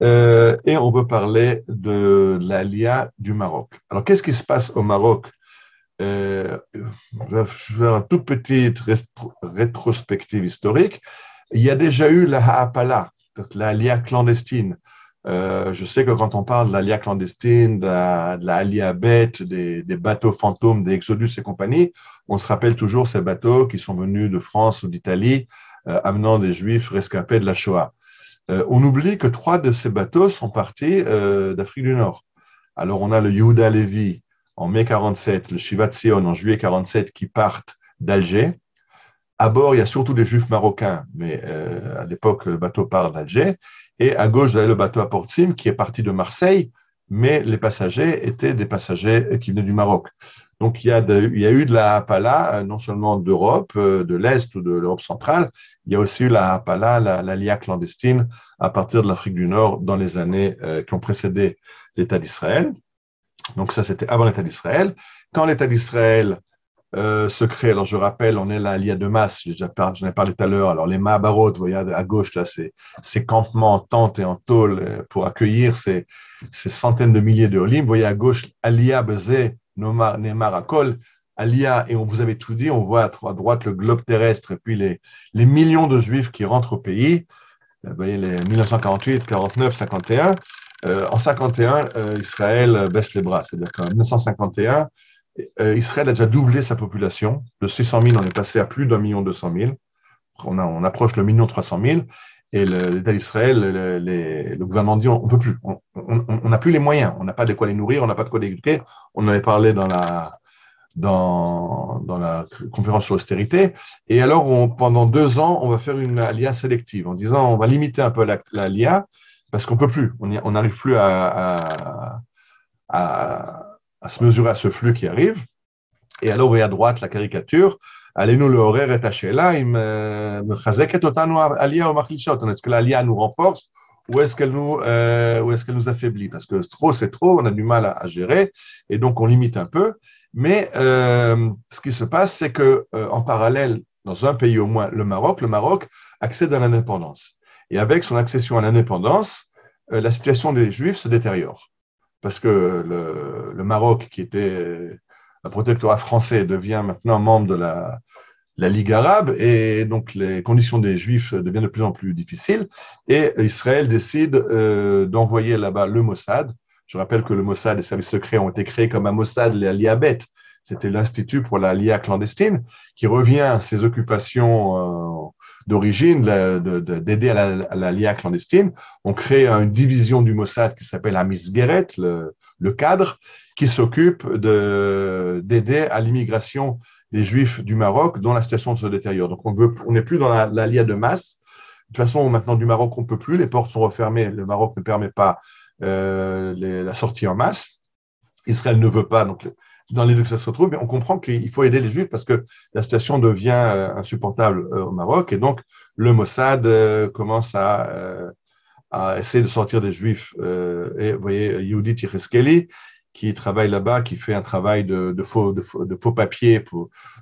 Et on veut parler de l'Aliyah du Maroc. Alors, qu'est-ce qui se passe au Maroc? Je vais faire une toute petite rétrospective historique. Il y a déjà eu la Ha'apala, l'Aliyah clandestine. Je sais que quand on parle de l'Aliyah clandestine, de la Aliyah bête, des bateaux fantômes, des Exodus et compagnie, on se rappelle toujours ces bateaux qui sont venus de France ou d'Italie, amenant des Juifs rescapés de la Shoah. On oublie que 3 de ces bateaux sont partis d'Afrique du Nord. Alors, on a le Yehuda Levi en mai 47, le Shivat Zion en juillet 47 qui partent d'Alger. À bord, il y a surtout des Juifs marocains, mais à l'époque, le bateau part d'Alger. Et à gauche, vous avez le bateau à Port-Sim qui est parti de Marseille, mais les passagers étaient des passagers qui venaient du Maroc. Donc, il y a eu de la Hapala, non seulement d'Europe, de l'Est ou de l'Europe centrale, il y a aussi eu la Hapala, l'Aliyah clandestine, à partir de l'Afrique du Nord dans les années qui ont précédé l'État d'Israël. Donc, ça, c'était avant l'État d'Israël. Quand l'État d'Israël se crée, alors je rappelle, on est là, l'Aliyah de masse, j'en ai parlé tout à l'heure. Alors, les Mahabarot, vous voyez à gauche, là, ces campements en tente et en tôle pour accueillir ces centaines de milliers de Olim. Vous voyez à gauche, Aliyah Bezé, Neymar Akol, Aliyah, et vous avez tout dit, on voit à droite le globe terrestre et puis les millions de Juifs qui rentrent au pays. Vous voyez les 1948, 49, 51. En 51, Israël baisse les bras. C'est-à-dire qu'en 1951, Israël a déjà doublé sa population. De 600 000, on est passé à plus d'1,2 million. On approche le 1,3 million. Et l'État d'Israël, le gouvernement dit on ne peut plus. On n'a plus les moyens. On n'a pas de quoi les nourrir, on n'a pas de quoi les éduquer. On en avait parlé dans la conférence sur l'austérité. Et alors, pendant 2 ans, on va faire une aliyah sélective en disant on va limiter un peu l'aliyah parce qu'on ne peut plus. On n'arrive plus à se mesurer à ce flux qui arrive. Et alors, vous voyez à droite la caricature. Allez-nous le horaire est taché là, il me chazeket otanu aliyah ou machlishot. Est-ce que l'aliyah nous renforce ou est-ce qu'elle nous affaiblit? Parce que trop, c'est trop, on a du mal à gérer et donc on limite un peu. Mais ce qui se passe, c'est qu'en parallèle, dans un pays au moins, le Maroc accède à l'indépendance. Et avec son accession à l'indépendance, la situation des Juifs se détériore. Parce que le Maroc, qui était un protectorat français, devient maintenant membre de la Ligue arabe, et donc les conditions des Juifs deviennent de plus en plus difficiles, et Israël décide d'envoyer là-bas le Mossad. Je rappelle que le Mossad et les services secrets ont été créés comme un Mossad, l'Aliyabet, c'était l'Institut pour l'Aliyah clandestine, qui revient à ses occupations d'origine, d'aider à l'Aliyah clandestine. On crée une division du Mossad qui s'appelle Amisgeret, le cadre, qui s'occupe d'aider à l'immigration des Juifs du Maroc dont la situation se détériore. Donc, on n'est plus dans l'aliyah de masse. De toute façon, maintenant, du Maroc, on ne peut plus. Les portes sont refermées. Le Maroc ne permet pas la sortie en masse. Israël ne veut pas. Donc, dans les deux que ça se retrouve, mais on comprend qu'il faut aider les Juifs parce que la situation devient insupportable au Maroc. Et donc, le Mossad commence à essayer de sortir des Juifs. Et vous voyez, Yehudit Yereskeli, qui travaille là-bas, qui fait un travail de faux papiers,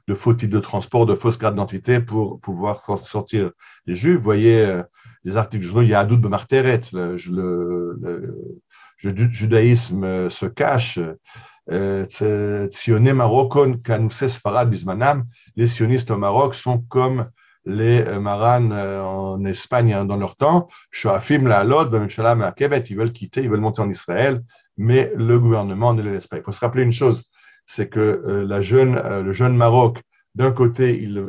de faux titres de transport, de fausses cartes d'identité pour pouvoir sortir les Juifs. Vous voyez les articles journaux, il y a Adoud Bemarteret, le judaïsme se cache. Sioné Marokon, Kanousses Farad Bismanam, les sionistes au Maroc sont comme les Maran en Espagne dans leur temps, Shoafim la Alod, Bamemshalam à Québec, ils veulent quitter, ils veulent monter en Israël, mais le gouvernement ne les laisse pas. Il faut se rappeler une chose, c'est que le jeune Maroc, d'un côté, il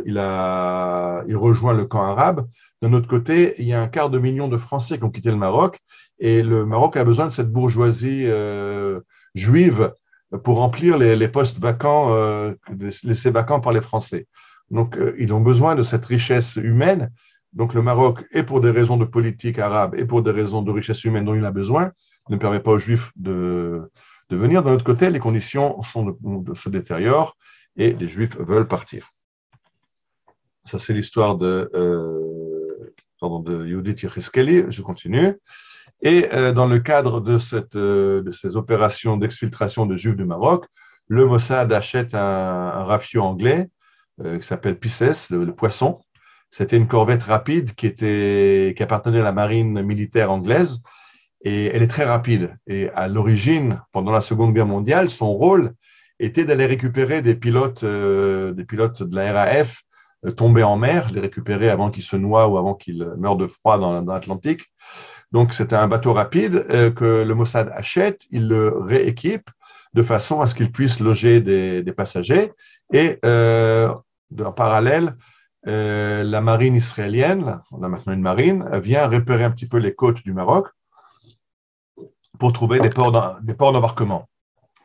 rejoint le camp arabe, d'un autre côté, il y a 250 000 de Français qui ont quitté le Maroc, et le Maroc a besoin de cette bourgeoisie juive pour remplir les postes vacants, laissés vacants par les Français. Donc, ils ont besoin de cette richesse humaine. Donc, le Maroc, et pour des raisons de politique arabe, et pour des raisons de richesse humaine dont il a besoin, ne permet pas aux Juifs de venir. D'un autre côté, les conditions se détériorent et les Juifs veulent partir. Ça, c'est l'histoire de Yehudit Yereskeli. Je continue. Et dans le cadre de ces opérations d'exfiltration de Juifs du Maroc, le Mossad achète un rafio anglais qui s'appelle Pisces, le poisson. C'était une corvette rapide qui appartenait à la marine militaire anglaise et elle est très rapide. Et à l'origine, pendant la Seconde Guerre mondiale, son rôle était d'aller récupérer des pilotes de la RAF tombés en mer, les récupérer avant qu'ils se noient ou avant qu'ils meurent de froid dans l'Atlantique. Donc, c'était un bateau rapide que le Mossad achète, il le rééquipe de façon à ce qu'il puisse loger des passagers. Et en parallèle, la marine israélienne, on a maintenant une marine, vient repérer un petit peu les côtes du Maroc pour trouver des ports d'embarquement.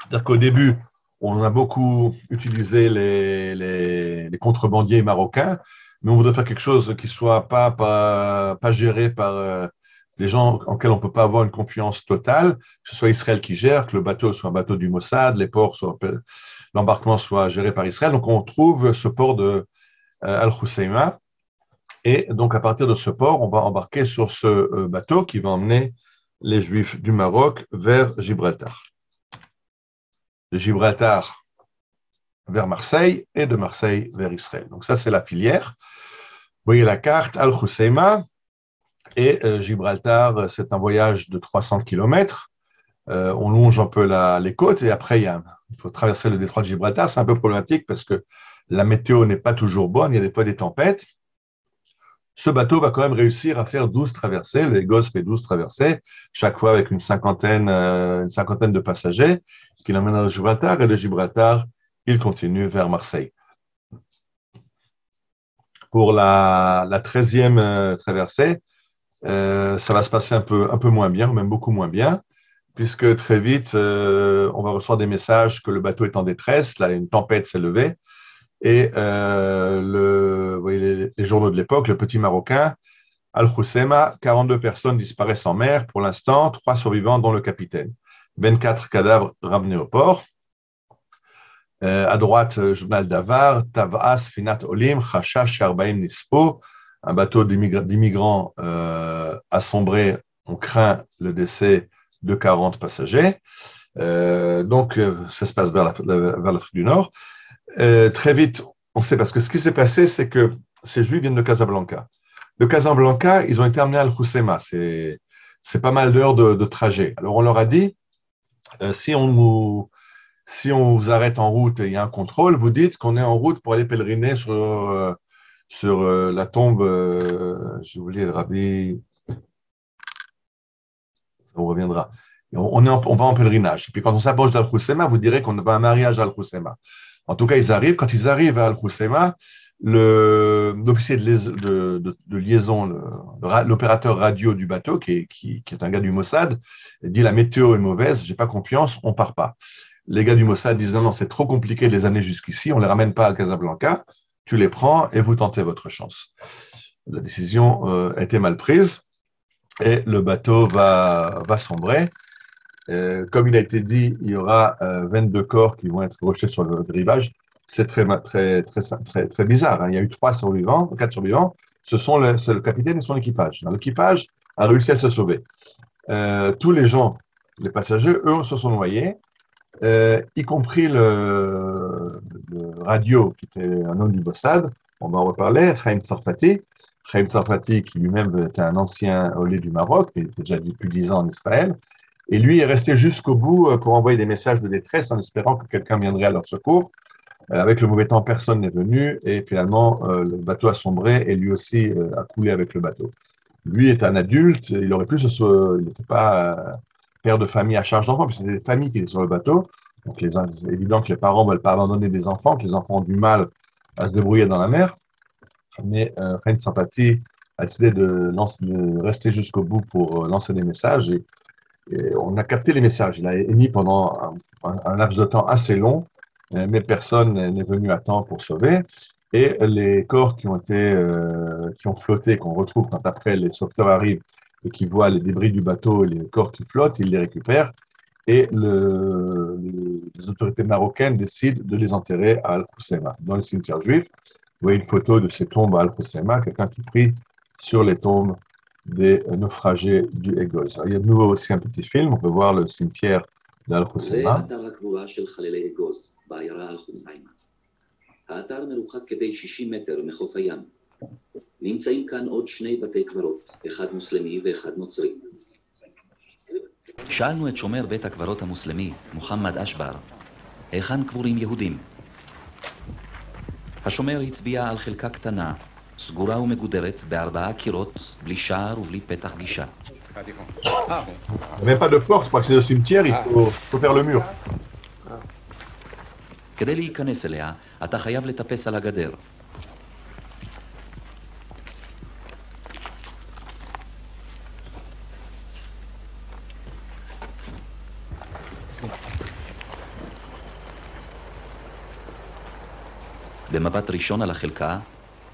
C'est-à-dire qu'au début, on a beaucoup utilisé les contrebandiers marocains, mais on voudrait faire quelque chose qui ne soit pas géré par des gens en lesquels on ne peut pas avoir une confiance totale, que ce soit Israël qui gère, que le bateau soit un bateau du Mossad, les ports soient, l'embarquement soit géré par Israël. Donc, on trouve ce port de Al-Husayma. Et donc, à partir de ce port, on va embarquer sur ce bateau qui va emmener les Juifs du Maroc vers Gibraltar. De Gibraltar vers Marseille et de Marseille vers Israël. Donc, ça, c'est la filière. Vous voyez la carte, Al-Husayma et Gibraltar, c'est un voyage de 300 km. On longe un peu les côtes et après, il faut traverser le détroit de Gibraltar. C'est un peu problématique parce que la météo n'est pas toujours bonne, il y a des fois des tempêtes. Ce bateau va quand même réussir à faire 12 traversées. Le Egos fait 12 traversées, chaque fois avec une cinquantaine de passagers qui l'emmènent à Gibraltar. Et de Gibraltar, il continue vers Marseille. Pour la 13e traversée, ça va se passer un peu moins bien, ou même beaucoup moins bien, puisque très vite, on va recevoir des messages que le bateau est en détresse, là, une tempête s'est levée, et vous voyez les journaux de l'époque, le Petit Marocain, Al-Husayma, 42 personnes disparaissent en mer pour l'instant, 3 survivants dont le capitaine. 24 cadavres ramenés au port. À droite, journal d'Avar, Tav'as, Finat Olim, Chashash, Sharbaim, Nispo, un bateau d'immigrants a sombré, on craint le décès de 40 passagers. Donc, ça se passe vers l'Afrique du Nord. Très vite, on sait, parce que ce qui s'est passé, c'est que ces Juifs viennent de Casablanca. De Casablanca, ils ont été amenés à Al-Husayma. C'est pas mal d'heures de trajet. Alors, on leur a dit, si on vous arrête en route et il y a un contrôle, vous dites qu'on est en route pour aller pèleriner sur la tombe, j'ai oublié le rabbi, on reviendra. On va en pèlerinage. Et puis quand on s'approche d'Al-Husayma, vous direz qu'on va à un mariage à Al-Husayma. En tout cas, quand ils arrivent à Al-Husayma, l'officier de liaison, l'opérateur radio du bateau, qui est un gars du Mossad, dit la météo est mauvaise, j'ai pas confiance, on part pas. Les gars du Mossad disent non, c'est trop compliqué de les amener jusqu'ici, on les ramène pas à Casablanca, tu les prends et vous tentez votre chance. La décision a été mal prise et le bateau va sombrer. Comme il a été dit, il y aura 22 corps qui vont être rejetés sur le rivage. C'est très bizarre. Hein. Il y a eu 4 survivants. C'est le capitaine et son équipage. L'équipage a réussi à se sauver. Tous les gens, les passagers, eux, se sont noyés, y compris le radio, qui était un homme du Mossad. On va en reparler, Chaim Tsarfati. Chaim Tsarfati, qui lui-même était un ancien olé du Maroc, mais il était déjà depuis 10 ans en Israël. Et lui est resté jusqu'au bout pour envoyer des messages de détresse en espérant que quelqu'un viendrait à leur secours. Avec le mauvais temps, personne n'est venu et finalement, le bateau a sombré et lui aussi a coulé avec le bateau. Lui est un adulte, il n'était pas père de famille à charge d'enfants, puisque c'était des familles qui étaient sur le bateau. Donc, c'est évident que les parents ne veulent pas abandonner des enfants, que les enfants ont du mal à se débrouiller dans la mer. Mais Chaim Tsarfati a décidé de rester jusqu'au bout pour lancer des messages et on a capté les messages. Il a émis pendant un laps de temps assez long, mais personne n'est venu à temps pour sauver. Et les corps qui ont flotté, qu'on retrouve quand après les sauveteurs arrivent et qui voient les débris du bateau et les corps qui flottent, ils les récupèrent. Et les autorités marocaines décident de les enterrer à Al-Husayma, dans le cimetière juif. Vous voyez une photo de ces tombes à Al-Husayma, quelqu'un qui prie sur les tombes des naufragés du Egos. Il y a de nouveau aussi un petit film, on peut voir le cimetière d'Al-Husayma. האתר מרוחק כדי 60 מטר מחוף הים. נמצאים כאן עוד 2 בתי קברות, אחד מוסלמי ואחד נוצרי. שאלנו את שומר בית הקברות המוסלמי, מוחמד אשבר, היכן קבורים יהודים? השומר הצביע על חלקה קטנה, סגורה ומגודרת ב4 קירות, בלי שער ובלי פתח גישה. Même pas de porte, pour accéder au cimetière, il faut faire le mur. כדי להיכנס אליה, אתה חייב לטפס על הגדר. במבט ראשון על החלקה,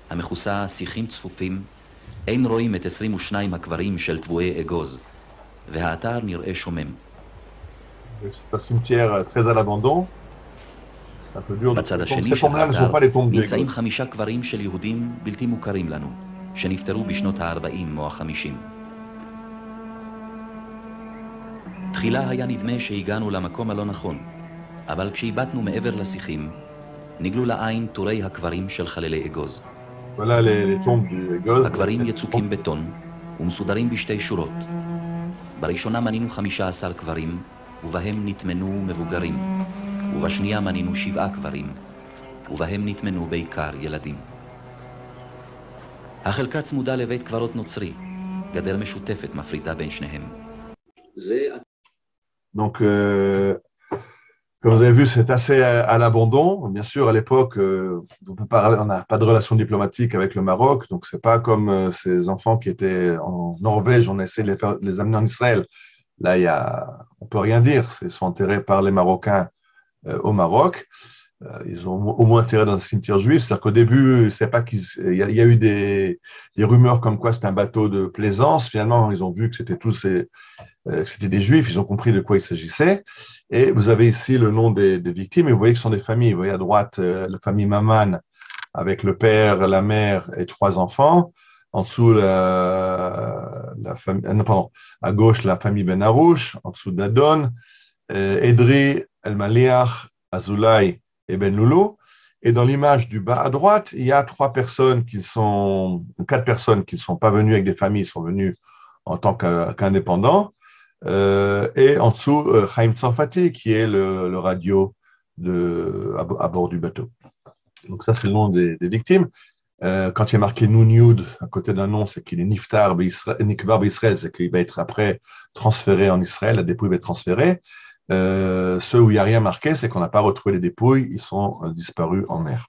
המכוסה שיחים צפופים, אין רואים את 22 הקברים של תבואי אגוז, והאתר נראה שומם. C'est un cimetière très à l'abandon. C'est un peu dur de בצד tomber. השני Ces של tombes-là ne sont האתר pas les tombes du נמצאים Égos. 5 קברים של יהודים בלתי מוכרים לנו, שנפטרו בשנות ה-40 או ה-50. תחילה היה נדמה שהגענו למקום הלא נכון, אבל כשהיבטנו מעבר לשיחים, נגלו לעין טורי הקברים של חללי אגוז. Voilà les tombes du Égos. הקברים יצוקים בטון ומסודרים בשתי שורות. בראשונה מנינו 15 קברים, ובהם נטמנו מבוגרים, ובשנייה מנינו 7 קברים, ובהם נטמנו בעיקר ילדים. החלקה צמודה לבית קברות נוצרי, גדר משותפת מפרידה בין שניהם. Donc, comme vous avez vu, c'est assez à l'abandon. Bien sûr, à l'époque, on n'a pas de relation diplomatique avec le Maroc, donc c'est pas comme ces enfants qui étaient en Norvège, on a essayé de les amener en Israël. Là, on peut rien dire. Ils sont enterrés par les Marocains au Maroc. Ils ont au moins enterré dans un cimetière juif. C'est-à-dire qu'au début, c'est pas il y a eu des rumeurs comme quoi c'était un bateau de plaisance. Finalement, ils ont vu que c'était que c'était des juifs. Ils ont compris de quoi il s'agissait. Et vous avez ici le nom des victimes. Et vous voyez que ce sont des familles. Vous voyez à droite la famille Maman avec le père, la mère et 3 enfants. En dessous, la famille, à gauche, la famille Ben Harouche. En dessous, Dadon, Edri, El Maliach, Azoulay et Ben Loulou. Et dans l'image du bas à droite, il y a 4 personnes qui ne sont pas venues avec des familles, ils sont venus en tant qu'indépendants. Et en dessous, Chaim Tzarfati, qui est le radio à bord du bateau. Donc ça, c'est le nom des victimes. Quand il y a marqué Nun Yud à côté d'un nom, c'est qu'il est Niftar Nikbar Israël, c'est qu'il va être après transféré en Israël, la dépouille va être transférée. Ceux où il n'y a rien marqué, c'est qu'on n'a pas retrouvé les dépouilles, ils sont disparus en mer.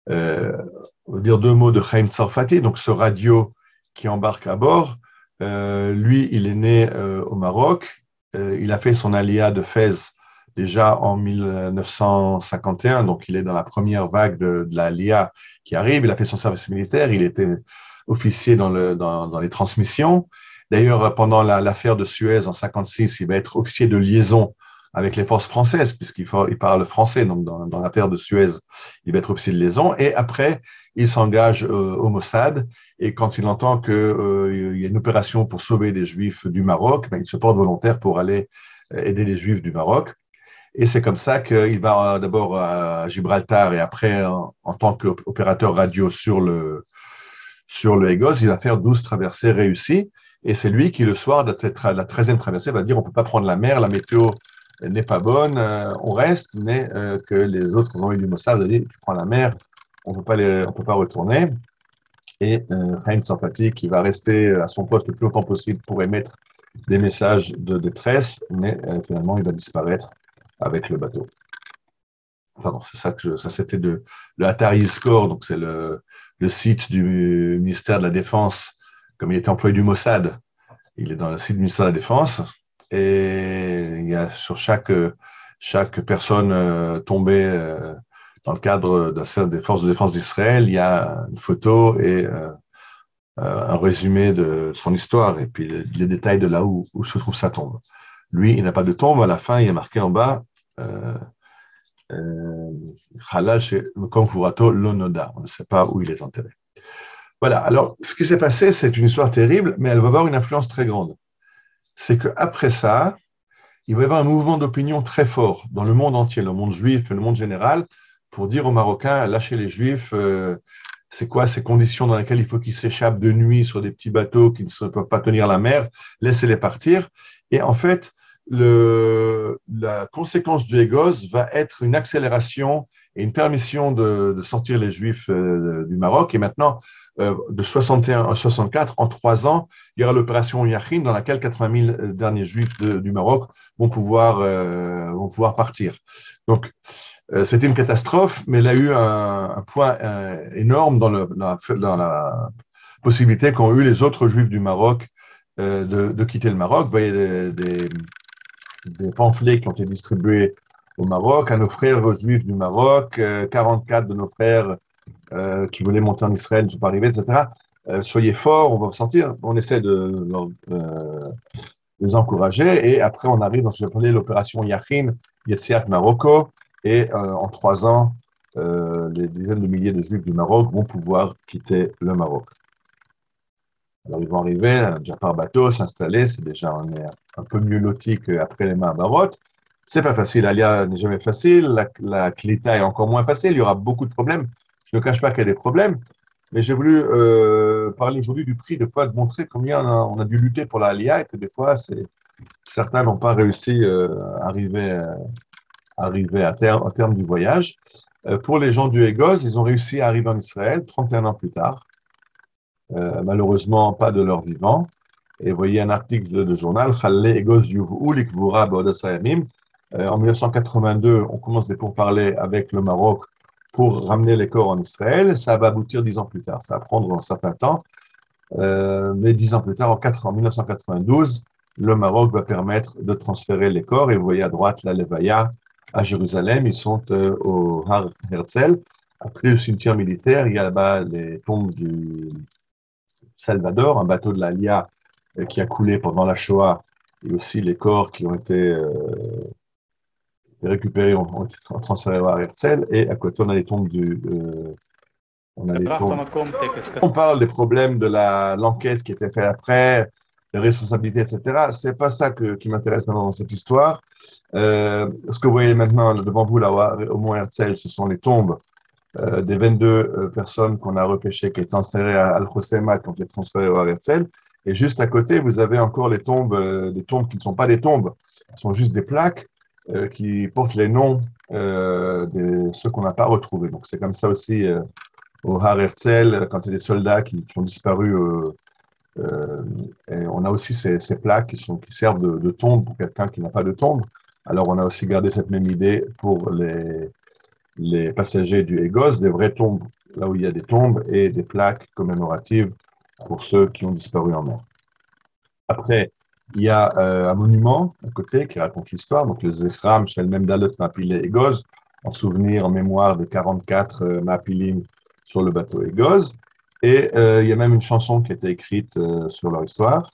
On va dire 2 mots de Chaim Tzarfati, donc ce radio qui embarque à bord. Lui, il est né au Maroc. Il a fait son aliyah de Fès déjà en 1951, donc il est dans la première vague de la aliyah qui arrive. Il a fait son service militaire, il était officier dans les transmissions. D'ailleurs, pendant l'affaire de Suez en 1956, il va être officier de liaison avec les forces françaises, puisqu'il parle français, donc dans l'affaire de Suez, il va être officier de liaison. Et après, il s'engage au Mossad, et quand il entend qu'il y a une opération pour sauver des Juifs du Maroc, il se porte volontaire pour aller aider les Juifs du Maroc. Et c'est comme ça qu'il va d'abord à Gibraltar, et après, en tant qu'opérateur radio sur le Égos, il va faire 12 traversées réussies. Et c'est lui qui, le soir de la 13e traversée, va dire on ne peut pas prendre la mer, la météo n'est pas bonne, on reste, mais que les autres envoyés du Mossad vont dire tu prends la mer, on peut pas retourner. Et Chaim Tzarfati qui va rester à son poste le plus longtemps possible pour émettre des messages de détresse, mais finalement il va disparaître avec le bateau. Pardon, c'est ça ça c'était le Atar Yizkor, donc c'est le site du ministère de la Défense. Comme il était employé du Mossad, il est dans le site du ministère de la Défense, et il y a sur chaque personne tombée dans le cadre des forces de défense d'Israël, il y a une photo et un résumé de son histoire, et puis les détails de là où se trouve sa tombe. Lui, il n'a pas de tombe, à la fin, il est marqué en bas Halal chez Mekom Kvurato Lonoda, on ne sait pas où il est enterré. Voilà, alors ce qui s'est passé, c'est une histoire terrible, mais elle va avoir une influence très grande. C'est qu'après ça, il va y avoir un mouvement d'opinion très fort dans le monde entier, le monde juif et le monde général, pour dire aux Marocains, lâchez les Juifs, c'est quoi ces conditions dans lesquelles il faut qu'ils s'échappent de nuit sur des petits bateaux qui ne peuvent pas tenir la mer, laissez-les partir. Et en fait, la conséquence du Égos va être une accélération et une permission de sortir les Juifs du Maroc. Et maintenant, de 61 à 64, en 3 ans, il y aura l'opération Yachin dans laquelle 80 000 derniers Juifs du Maroc vont pouvoir partir. Donc, c'était une catastrophe, mais elle a eu un point énorme dans la possibilité qu'ont eu les autres Juifs du Maroc de quitter le Maroc. Vous voyez des pamphlets qui ont été distribués au Maroc, à nos frères juifs du Maroc, 44 de nos frères qui voulaient monter en Israël ne sont pas arrivés, etc. Soyez forts, on va sortir. On essaie de les encourager. Et après, on arrive dans ce que j'appelais l'opération Yachin, Yetziat Marocco. Et en 3 ans, les dizaines de milliers de Juifs du Maroc vont pouvoir quitter le Maroc. Alors, ils vont arriver, on a déjà par bateau, s'installer. C'est déjà, on est un peu mieux loti qu'après les mains à Barot. C'est pas facile. L'Alia n'est jamais facile. La Klita est encore moins facile. Il y aura beaucoup de problèmes. Je ne cache pas qu'il y a des problèmes. Mais j'ai voulu parler aujourd'hui du prix, des fois, de montrer combien on a dû lutter pour l'Alia et que des fois, certains n'ont pas réussi à arriver au terme du voyage. Pour les gens du Egoz, ils ont réussi à arriver en Israël 31 ans plus tard. Malheureusement, pas de leur vivant. Et vous voyez un article de journal, en 1982, on commence des pourparlers avec le Maroc pour ramener les corps en Israël. Ça va aboutir 10 ans plus tard. Ça va prendre un certain temps. Mais 10 ans plus tard, en 1992, le Maroc va permettre de transférer les corps. Et vous voyez à droite la Levaya à Jérusalem. Ils sont au Har Herzl. Après le cimetière militaire, il y a là-bas les tombes du Salvador, un bateau de l'Alia qui a coulé pendant la Shoah, et aussi les corps qui ont été récupérés, ont été transférés à Herzl. Et à côté, on a les tombes on parle des problèmes de l'enquête qui était faite après, les responsabilités, etc. C'est pas ça qui m'intéresse maintenant dans cette histoire. Ce que vous voyez maintenant devant vous, là, au Mont Herzl, ce sont les tombes des 22 personnes qu'on a repêchées, qui étaient transférées à Al-Khosema, qui ont été transférées au Herzl. Et juste à côté, vous avez encore des tombes qui ne sont pas des tombes, ce sont juste des plaques qui portent les noms de ceux qu'on n'a pas retrouvés. Donc c'est comme ça aussi au Har Herzl, quand il y a des soldats qui ont disparu. Et on a aussi ces plaques qui servent de tombe pour quelqu'un qui n'a pas de tombe. Alors on a aussi gardé cette même idée pour les passagers du Egoz, des vraies tombes, là où il y a des tombes, et des plaques commémoratives pour ceux qui ont disparu en mer. Après, il y a un monument à côté qui raconte l'histoire, donc le Zechram Shel Memdalot Mapile Egoz, en souvenir, en mémoire de 44 Mapilim sur le bateau Egoz. Et il y a même une chanson qui a été écrite sur leur histoire.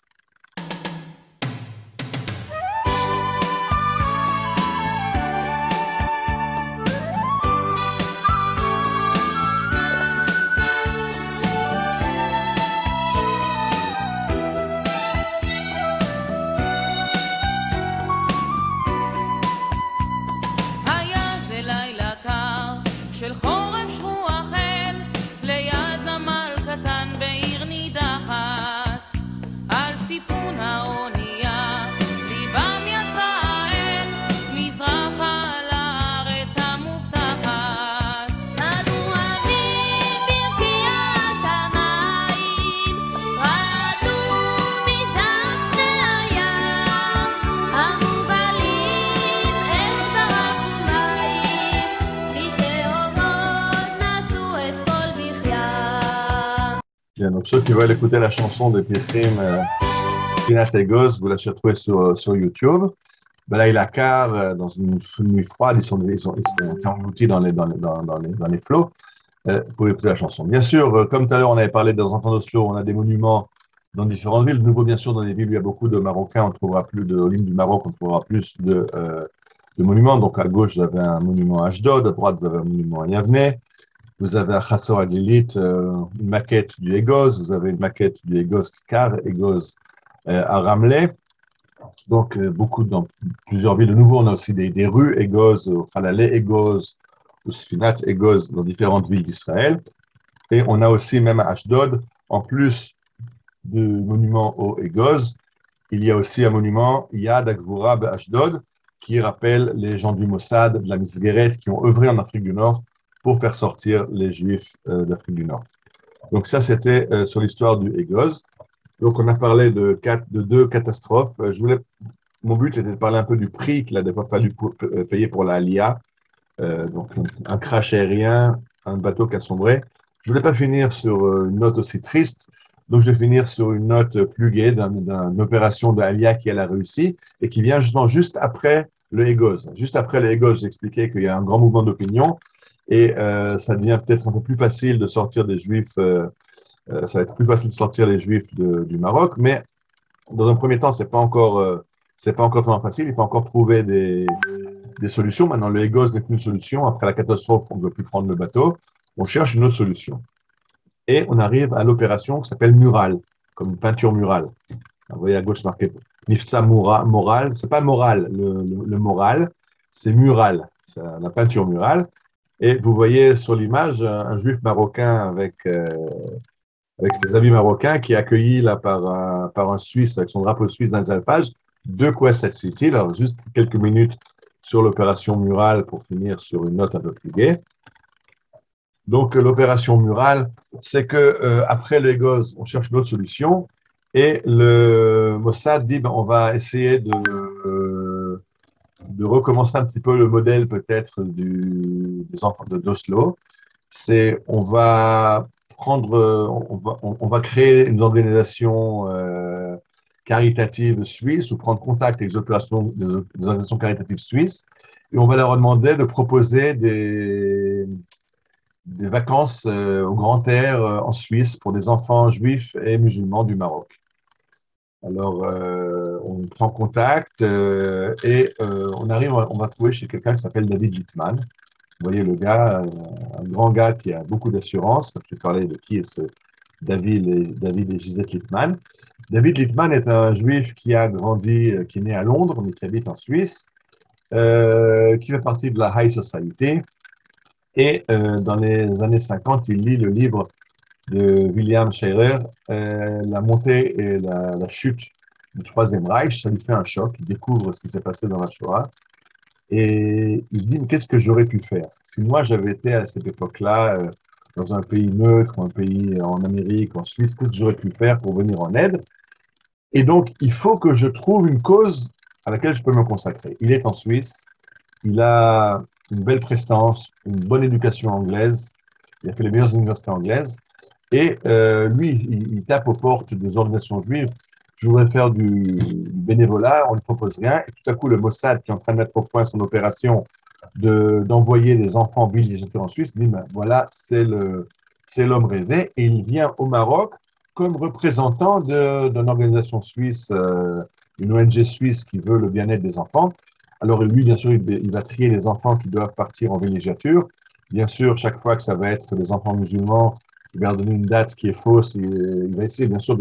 Donc, ceux qui veulent écouter la chanson de Pirkrim, Pinat Egoz, vous la retrouvez sur YouTube. Belaïla Kar, dans une nuit froide, ils sont engloutis dans les flots. Vous pouvez écouter la chanson. Bien sûr, comme tout à l'heure, on avait parlé dans un temps d'Oslo, on a des monuments dans différentes villes. De nouveau, bien sûr, dans les villes où il y a beaucoup de Marocains, on trouvera plus aux lignes du Maroc, on trouvera plus de monuments. Donc, à gauche, vous avez un monument à Ashdod, à droite, vous avez un monument à Yavne. Vous avez à Chatzor Agilit une maquette du Egoz, vous avez une maquette du Egoz Kikar, Egoz à Ramleh. Donc, dans plusieurs villes. De nouveau, on a aussi des rues Egoz, Khalaleh Egoz, ou Sfinat Egoz, dans différentes villes d'Israël. Et on a aussi, même à Ashdod, en plus du monument au Egoz, il y a aussi un monument Yad Agvura Ashdod, qui rappelle les gens du Mossad, de la Misgeret, qui ont œuvré en Afrique du Nord pour faire sortir les Juifs d'Afrique du Nord. Donc ça, c'était sur l'histoire du Egoz. Donc on a parlé de 2 catastrophes. Mon but était de parler un peu du prix qu'il a des fois fallu payer pour la Aliyah. Donc un crash aérien, un bateau qui a sombré. Je ne voulais pas finir sur une note aussi triste, donc je vais finir sur une note plus gaie d'une opération de Aliyah qui a réussi et qui vient justement juste après le Egoz. Juste après le Egoz, j'expliquais qu'il y a un grand mouvement d'opinion. et ça devient peut-être un peu plus facile de sortir des Juifs, ça va être plus facile de sortir les Juifs du Maroc, mais dans un premier temps, c'est pas encore tellement facile, il faut encore trouver des solutions. Maintenant, le Egos n'est plus une solution, après la catastrophe, on ne veut plus prendre le bateau, on cherche une autre solution. Et on arrive à l'opération qui s'appelle mural, comme une peinture murale. Vous voyez à gauche marqué Nifza Moral, c'est pas moral, le moral, c'est mural, c'est la peinture murale. Et vous voyez sur l'image un juif marocain avec ses habits marocains qui est accueilli là par un Suisse avec son drapeau suisse dans les alpages de Knesset City. Alors, juste quelques minutes sur l'opération murale pour finir sur une note un peu plus gaie. Donc, l'opération murale, c'est que après le Egos, on cherche une autre solution. Et le Mossad dit, on va essayer de recommencer un petit peu le modèle peut-être des enfants d'Oslo. C'est, on va créer une organisation caritative suisse ou prendre contact avec des organisations caritatives suisses et on va leur demander de proposer des vacances au grand air en Suisse pour des enfants juifs et musulmans du Maroc. Alors, on prend contact et on va trouver chez quelqu'un qui s'appelle David Littman. Vous voyez le gars, un grand gars qui a beaucoup d'assurance. Je parlais de qui est ce David et Gisette Littman. David Littman est un juif qui a grandi, qui est né à Londres, mais qui habite en Suisse, qui fait partie de la High Society. Et dans les années 50, il lit le livre de William Shirer, La montée et la chute du Troisième Reich. Ça lui fait un choc. Il découvre ce qui s'est passé dans la Shoah. Et il dit, mais qu'est-ce que j'aurais pu faire? Si moi, j'avais été à cette époque-là dans un pays neutre, un pays en Amérique, en Suisse, qu'est-ce que j'aurais pu faire pour venir en aide? Et donc, il faut que je trouve une cause à laquelle je peux me consacrer. Il est en Suisse, il a une belle prestance, une bonne éducation anglaise, il a fait les meilleures universités anglaises, et lui, il tape aux portes des organisations juives. Je voudrais faire du bénévolat, on ne propose rien. Et tout à coup, le Mossad, qui est en train de mettre au point son opération d'envoyer des enfants villégiateurs en Suisse, dit, ben, voilà, c'est l'homme rêvé. Et il vient au Maroc comme représentant d'une organisation suisse, une ONG suisse qui veut le bien-être des enfants. Alors lui, bien sûr, il va trier les enfants qui doivent partir en villégiature. Bien sûr, chaque fois que ça va être des enfants musulmans, il va leur donner une date qui est fausse. Il va essayer, bien sûr,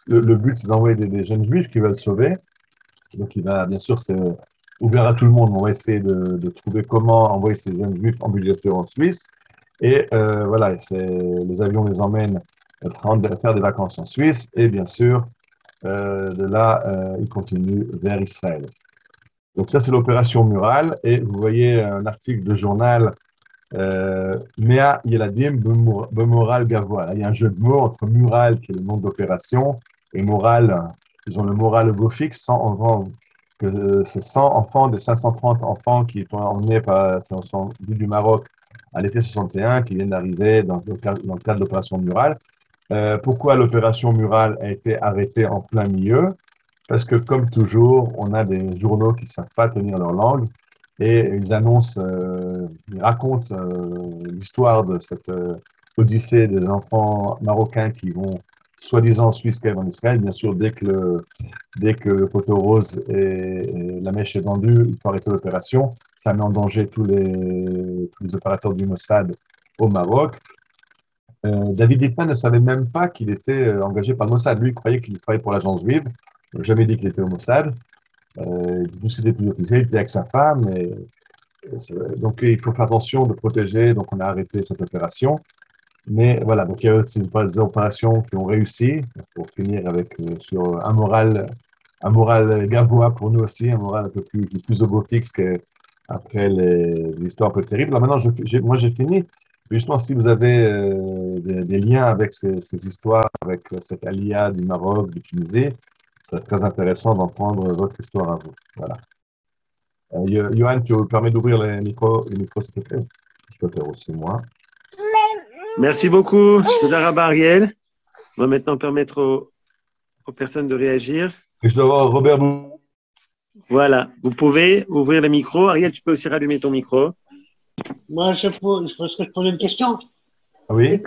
le but, c'est d'envoyer des jeunes juifs qui veulent sauver. Donc, il va, bien sûr, c'est ouvert à tout le monde. On va essayer de trouver comment envoyer ces jeunes juifs en villégiature en Suisse. Et voilà, les avions les emmènent faire des vacances en Suisse. Et bien sûr, de là, ils continuent vers Israël. Donc, ça, c'est l'opération Mural. Et vous voyez un article de journal Mea Yeladim Bemoral Gavois. Il y a un jeu de mots entre Mural, qui est le nom d'opération, et Moral, ils ont le moral beau fixe, 100 enfants, c'est 100 enfants des 530 enfants qui sont emmenés qui sont venus du Maroc à l'été 61, qui viennent d'arriver dans le cadre de l'opération Mural. Pourquoi l'opération Mural a été arrêtée en plein milieu? Parce que, comme toujours, on a des journaux qui ne savent pas tenir leur langue et ils annoncent, ils racontent l'histoire de cette odyssée des enfants marocains qui vont soi-disant en Suisse, qui arrivent en Israël. Bien sûr, dès que le poteau rose et la mèche est vendue, il faut arrêter l'opération. Ça met en danger tous les opérateurs du Mossad au Maroc. David Littman ne savait même pas qu'il était engagé par le Mossad. Lui, il croyait qu'il travaillait pour l'agence juive. Il n'a jamais dit qu'il était au Mossad. Tout ce qui était plus officiel, il était avec sa femme. Donc, il faut faire attention de protéger. Donc, on a arrêté cette opération. Mais voilà, donc il y a aussi des opérations qui ont réussi. Pour finir avec sur un moral gavois pour nous aussi, un moral un peu plus ogothique qu'après les histoires un peu terribles. Alors maintenant, moi j'ai fini. Mais justement, si vous avez des liens avec ces histoires, avec cette alia du Maroc, du Tunisie, c'est très intéressant d'entendre votre histoire à vous. Voilà. Johan, tu me permets d'ouvrir les micros, s'il te plaît? Je peux faire aussi, moi. Merci beaucoup, Toda Rabba Ariel. On va maintenant permettre aux personnes de réagir. Et je dois avoir Robert. Voilà, vous pouvez ouvrir le micro. Ariel, tu peux aussi rallumer ton micro. Moi, est-ce que je pose une question? Oui.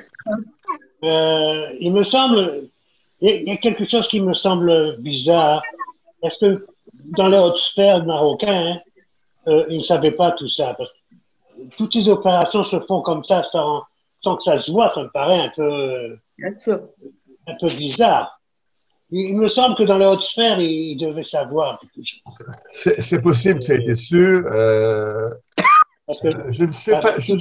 Il me semble, il y a quelque chose qui me semble bizarre. Est-ce que dans les hautes sphères marocains, ils ne savaient pas tout ça? Parce que toutes ces opérations se font comme ça, sans que ça se voit, ça me paraît un peu bizarre. Il me semble que dans les hautes sphères, ils devaient savoir quelque chose. C'est possible, ça a été su. Parce que, Je ne sais pas, je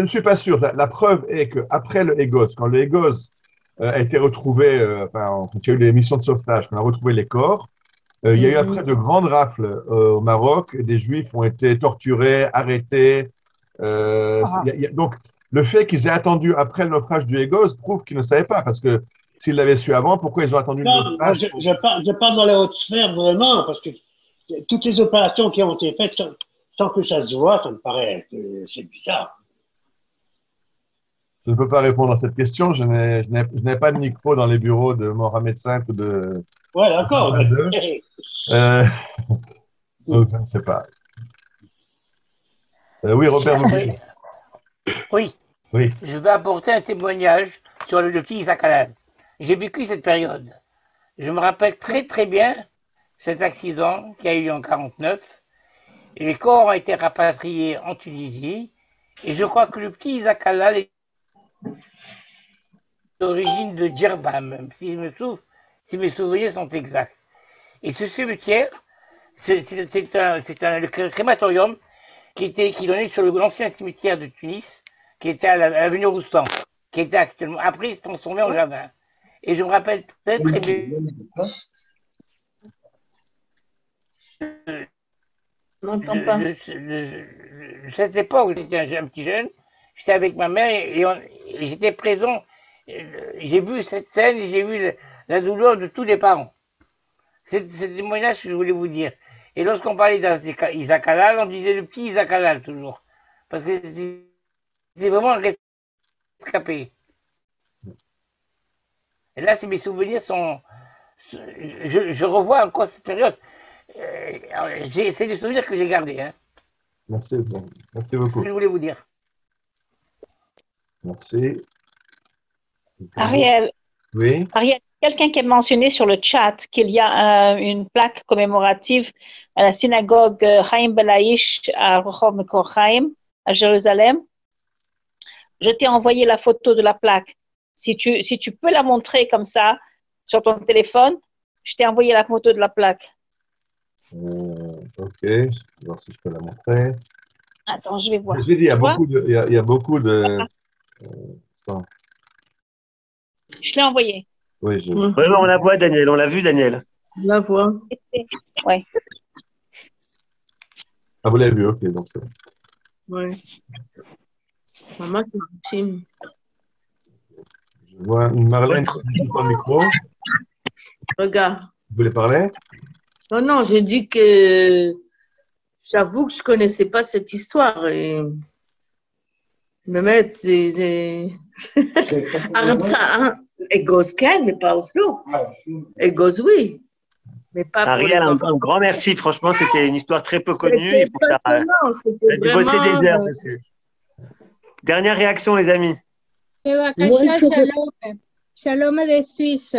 ne suis pas sûr. La preuve est qu'après le Égos, quand le Égos a été retrouvé, enfin, quand il y a eu les missions de sauvetage, qu'on a retrouvé les corps, il y a eu après de grandes rafles au Maroc. Des Juifs ont été torturés, arrêtés. Donc, le fait qu'ils aient attendu après le naufrage du Égos prouve qu'ils ne savaient pas, parce que s'ils l'avaient su avant, pourquoi ils ont attendu le non, naufrage je parle dans les hautes sphères vraiment, parce que toutes les opérations qui ont été faites sans que ça se voit, ça me paraît que c'est bizarre. Je ne peux pas répondre à cette question. Je n'ai pas de micro dans les bureaux de Mohamed V ou de Ouais, d'accord. Hassan II. Donc, je ne sais pas. Oui, Robert Mouguet. Oui, Oui. je vais apporter un témoignage sur le petit Isaac Halal. J'ai vécu cette période. Je me rappelle très très bien cet accident qui a eu en 1949. Et les corps ont été rapatriés en Tunisie. Et je crois que le petit Isaac Halal est d'origine de Djerba, même si mes souvenirs sont exacts. Et ce cimetière, c'est le crématorium qui donnait sur l'ancien cimetière de Tunis, qui était à l'avenue Roustan, qui était actuellement, après transformé en jardin. Et je me rappelle très très bien. Cette époque, j'étais un petit jeune, j'étais avec ma mère et j'étais présent. J'ai vu cette scène et j'ai vu la douleur de tous les parents. C'est le témoignage que je voulais vous dire. Et lorsqu'on parlait d'Isaac Halal, on disait le petit Isaac Halal toujours. Parce que c'est vraiment un rescapé. Et là, mes souvenirs sont. Je revois encore cette période. C'est des souvenirs que j'ai gardés. Hein. Merci beaucoup. C'est ce que je voulais vous dire. Merci. Ariel. Oui. Ariel, quelqu'un qui a mentionné sur le chat qu'il y a une plaque commémorative à la synagogue Chaim Belaïch à Rehov Mekor Chaim, à Jérusalem. Je t'ai envoyé la photo de la plaque. Si tu peux la montrer comme ça sur ton téléphone, je t'ai envoyé la photo de la plaque. Ok, je vais voir si je peux la montrer. Attends, je vais voir. J'ai dit, il y a beaucoup de. Je l'ai envoyé. Oui, on la voit, Daniel. On l'a vu, Daniel. On la voit. Oui. Ah, vous l'avez vu, ok, donc c'est bon. Oui. Maman, c'est un Je vois une Marlène qui a un micro. Regarde. Vous voulez parler? Non, j'ai dit que j'avoue que je ne connaissais pas cette histoire. Et באמת, זה... הרצאה, אגוז כן, mais pas au flot. Aigos, oui. Mais pas Ariel, un grand merci. Franchement, c'était une histoire très peu connue. Il faut que tu aies dû bosser des heures dessus. Dernière réaction, les amis. Shalom de Suisse.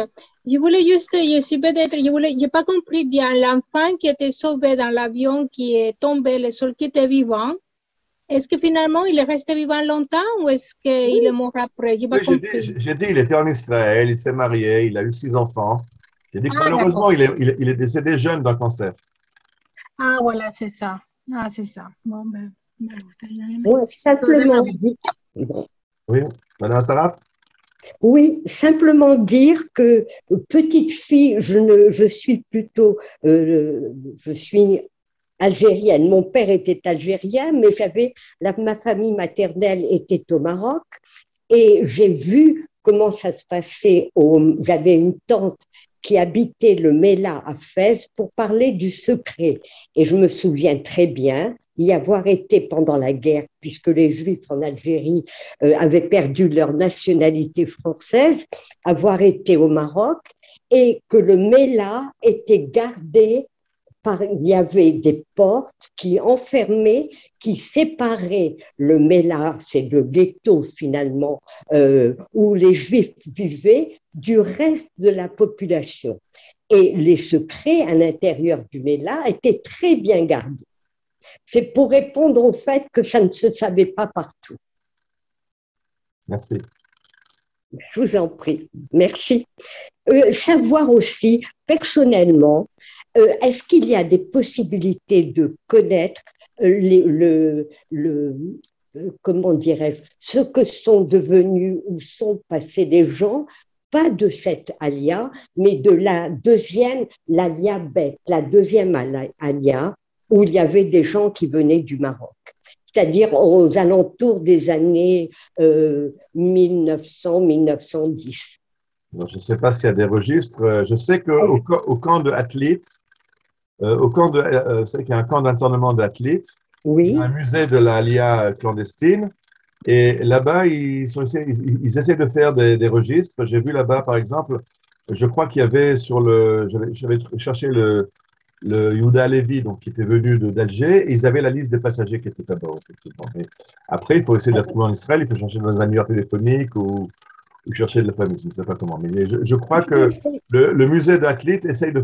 Je voulais juste, je n'ai pas compris bien, l'enfant qui était sauvé dans l'avion qui est tombé, le seul qui était vivant, est-ce que finalement il est resté vivant longtemps ou est-ce qu'il est mort après? Je n'ai pas compris. J'ai dit, il était en Israël, il s'est marié, il a eu 6 enfants. J'ai dit que malheureusement, il est décédé jeune d'un cancer. Ah, voilà, c'est ça. Ah, c'est ça. Bon, simplement. Oui, Madame Saraf? Oui, simplement dire que petite fille, je suis plutôt, je suis algérienne. Mon père était algérien, mais ma famille maternelle était au Maroc et j'ai vu comment ça se passait. J'avais une tante qui habitait le Mela à Fès pour parler du secret. Et je me souviens très bien y avoir été pendant la guerre, puisque les Juifs en Algérie avaient perdu leur nationalité française, avoir été au Maroc et que le Mela était gardé il y avait des portes qui enfermaient, qui séparaient le Mela, c'est le ghetto finalement, où les Juifs vivaient, du reste de la population. Et les secrets à l'intérieur du Mela étaient très bien gardés. C'est pour répondre au fait que ça ne se savait pas partout. Merci. Je vous en prie, merci. Savoir aussi, personnellement, est-ce qu'il y a des possibilités de connaître comment dirais-je, ce que sont devenus ou sont passés les gens, pas de cette alia, mais de la deuxième, l'alia bête, la deuxième alia, où il y avait des gens qui venaient du Maroc, c'est-à-dire aux alentours des années 1900-1910. Je ne sais pas s'il y a des registres. Je sais qu'au camp de athlètes, vous savez qu'il y a un camp d'internement d'athlètes, oui. Il y a un musée de l'Alia clandestine, et là-bas, ils essaient de faire des registres. J'ai vu là-bas, par exemple, je crois qu'il y avait j'avais cherché le Yehuda Levi, donc, qui était venu d'Alger, et ils avaient la liste des passagers qui étaient là-bas, effectivement. Et après, il faut essayer de la trouver en Israël, il faut chercher dans un annuaire téléphonique ou chercher de la famille, je ne sais pas comment. Mais je crois que le musée d'athlètes essaye de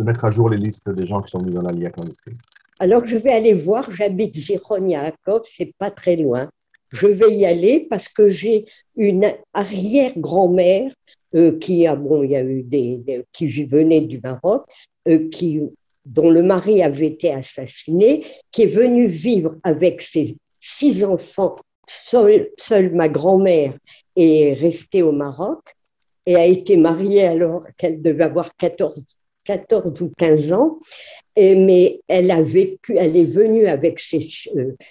mettre à jour les listes des gens qui sont venus dans l'Alia clandestine. Alors, je vais aller voir, j'habite Zichron Yaakov, c'est pas très loin. Je vais y aller parce que j'ai une arrière-grand-mère il y a eu qui venait du Maroc, dont le mari avait été assassiné, qui est venue vivre avec ses 6 enfants. Seule ma grand-mère est restée au Maroc et a été mariée alors qu'elle devait avoir 14 ou 15 ans. Mais elle est venue avec ses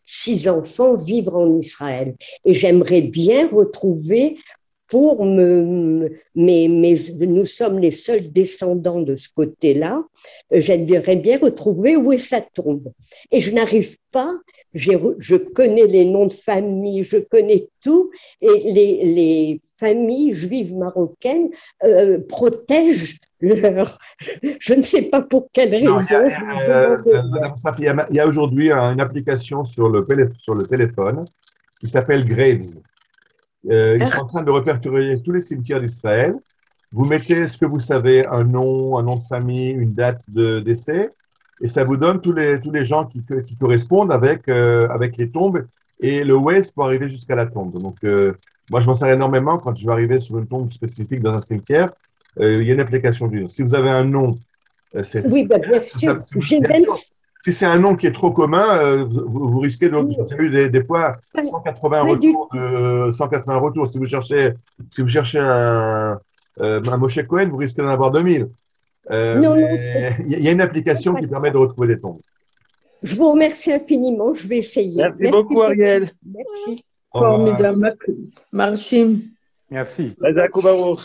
6 enfants vivre en Israël. Et j'aimerais bien retrouver, nous sommes les seuls descendants de ce côté-là, j'aimerais bien retrouver où est sa tombe. Et je n'arrive pas, je connais les noms de famille, je connais tout, et les familles juives marocaines protègent je ne sais pas pour quelle raison. Madame Safi, il y a aujourd'hui une application sur le téléphone qui s'appelle Graves. Ils sont en train de répertorier tous les cimetières d'Israël. Vous mettez ce que vous savez, un nom de famille, une date de décès, et ça vous donne tous les gens qui correspondent avec les tombes et le Waze pour arriver jusqu'à la tombe. Donc, moi, je m'en sers énormément quand je vais arriver sur une tombe spécifique dans un cimetière. Il y a une application du nom. Si vous avez un nom, c'est… Oui, bien sûr. Si c'est un nom qui est trop commun, vous risquez de… J'ai eu des fois 180 retours. Si vous cherchez un Moshe Cohen, vous risquez d'en avoir 2000. Il y a une application qui permet de retrouver des tombes. Je vous remercie infiniment. Je vais essayer. Merci beaucoup, Ariel. Merci. Formidable. Merci. Merci. Razak Baruch.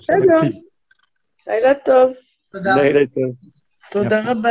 Merci. לילה טוב. לילה טוב. תודה רבה.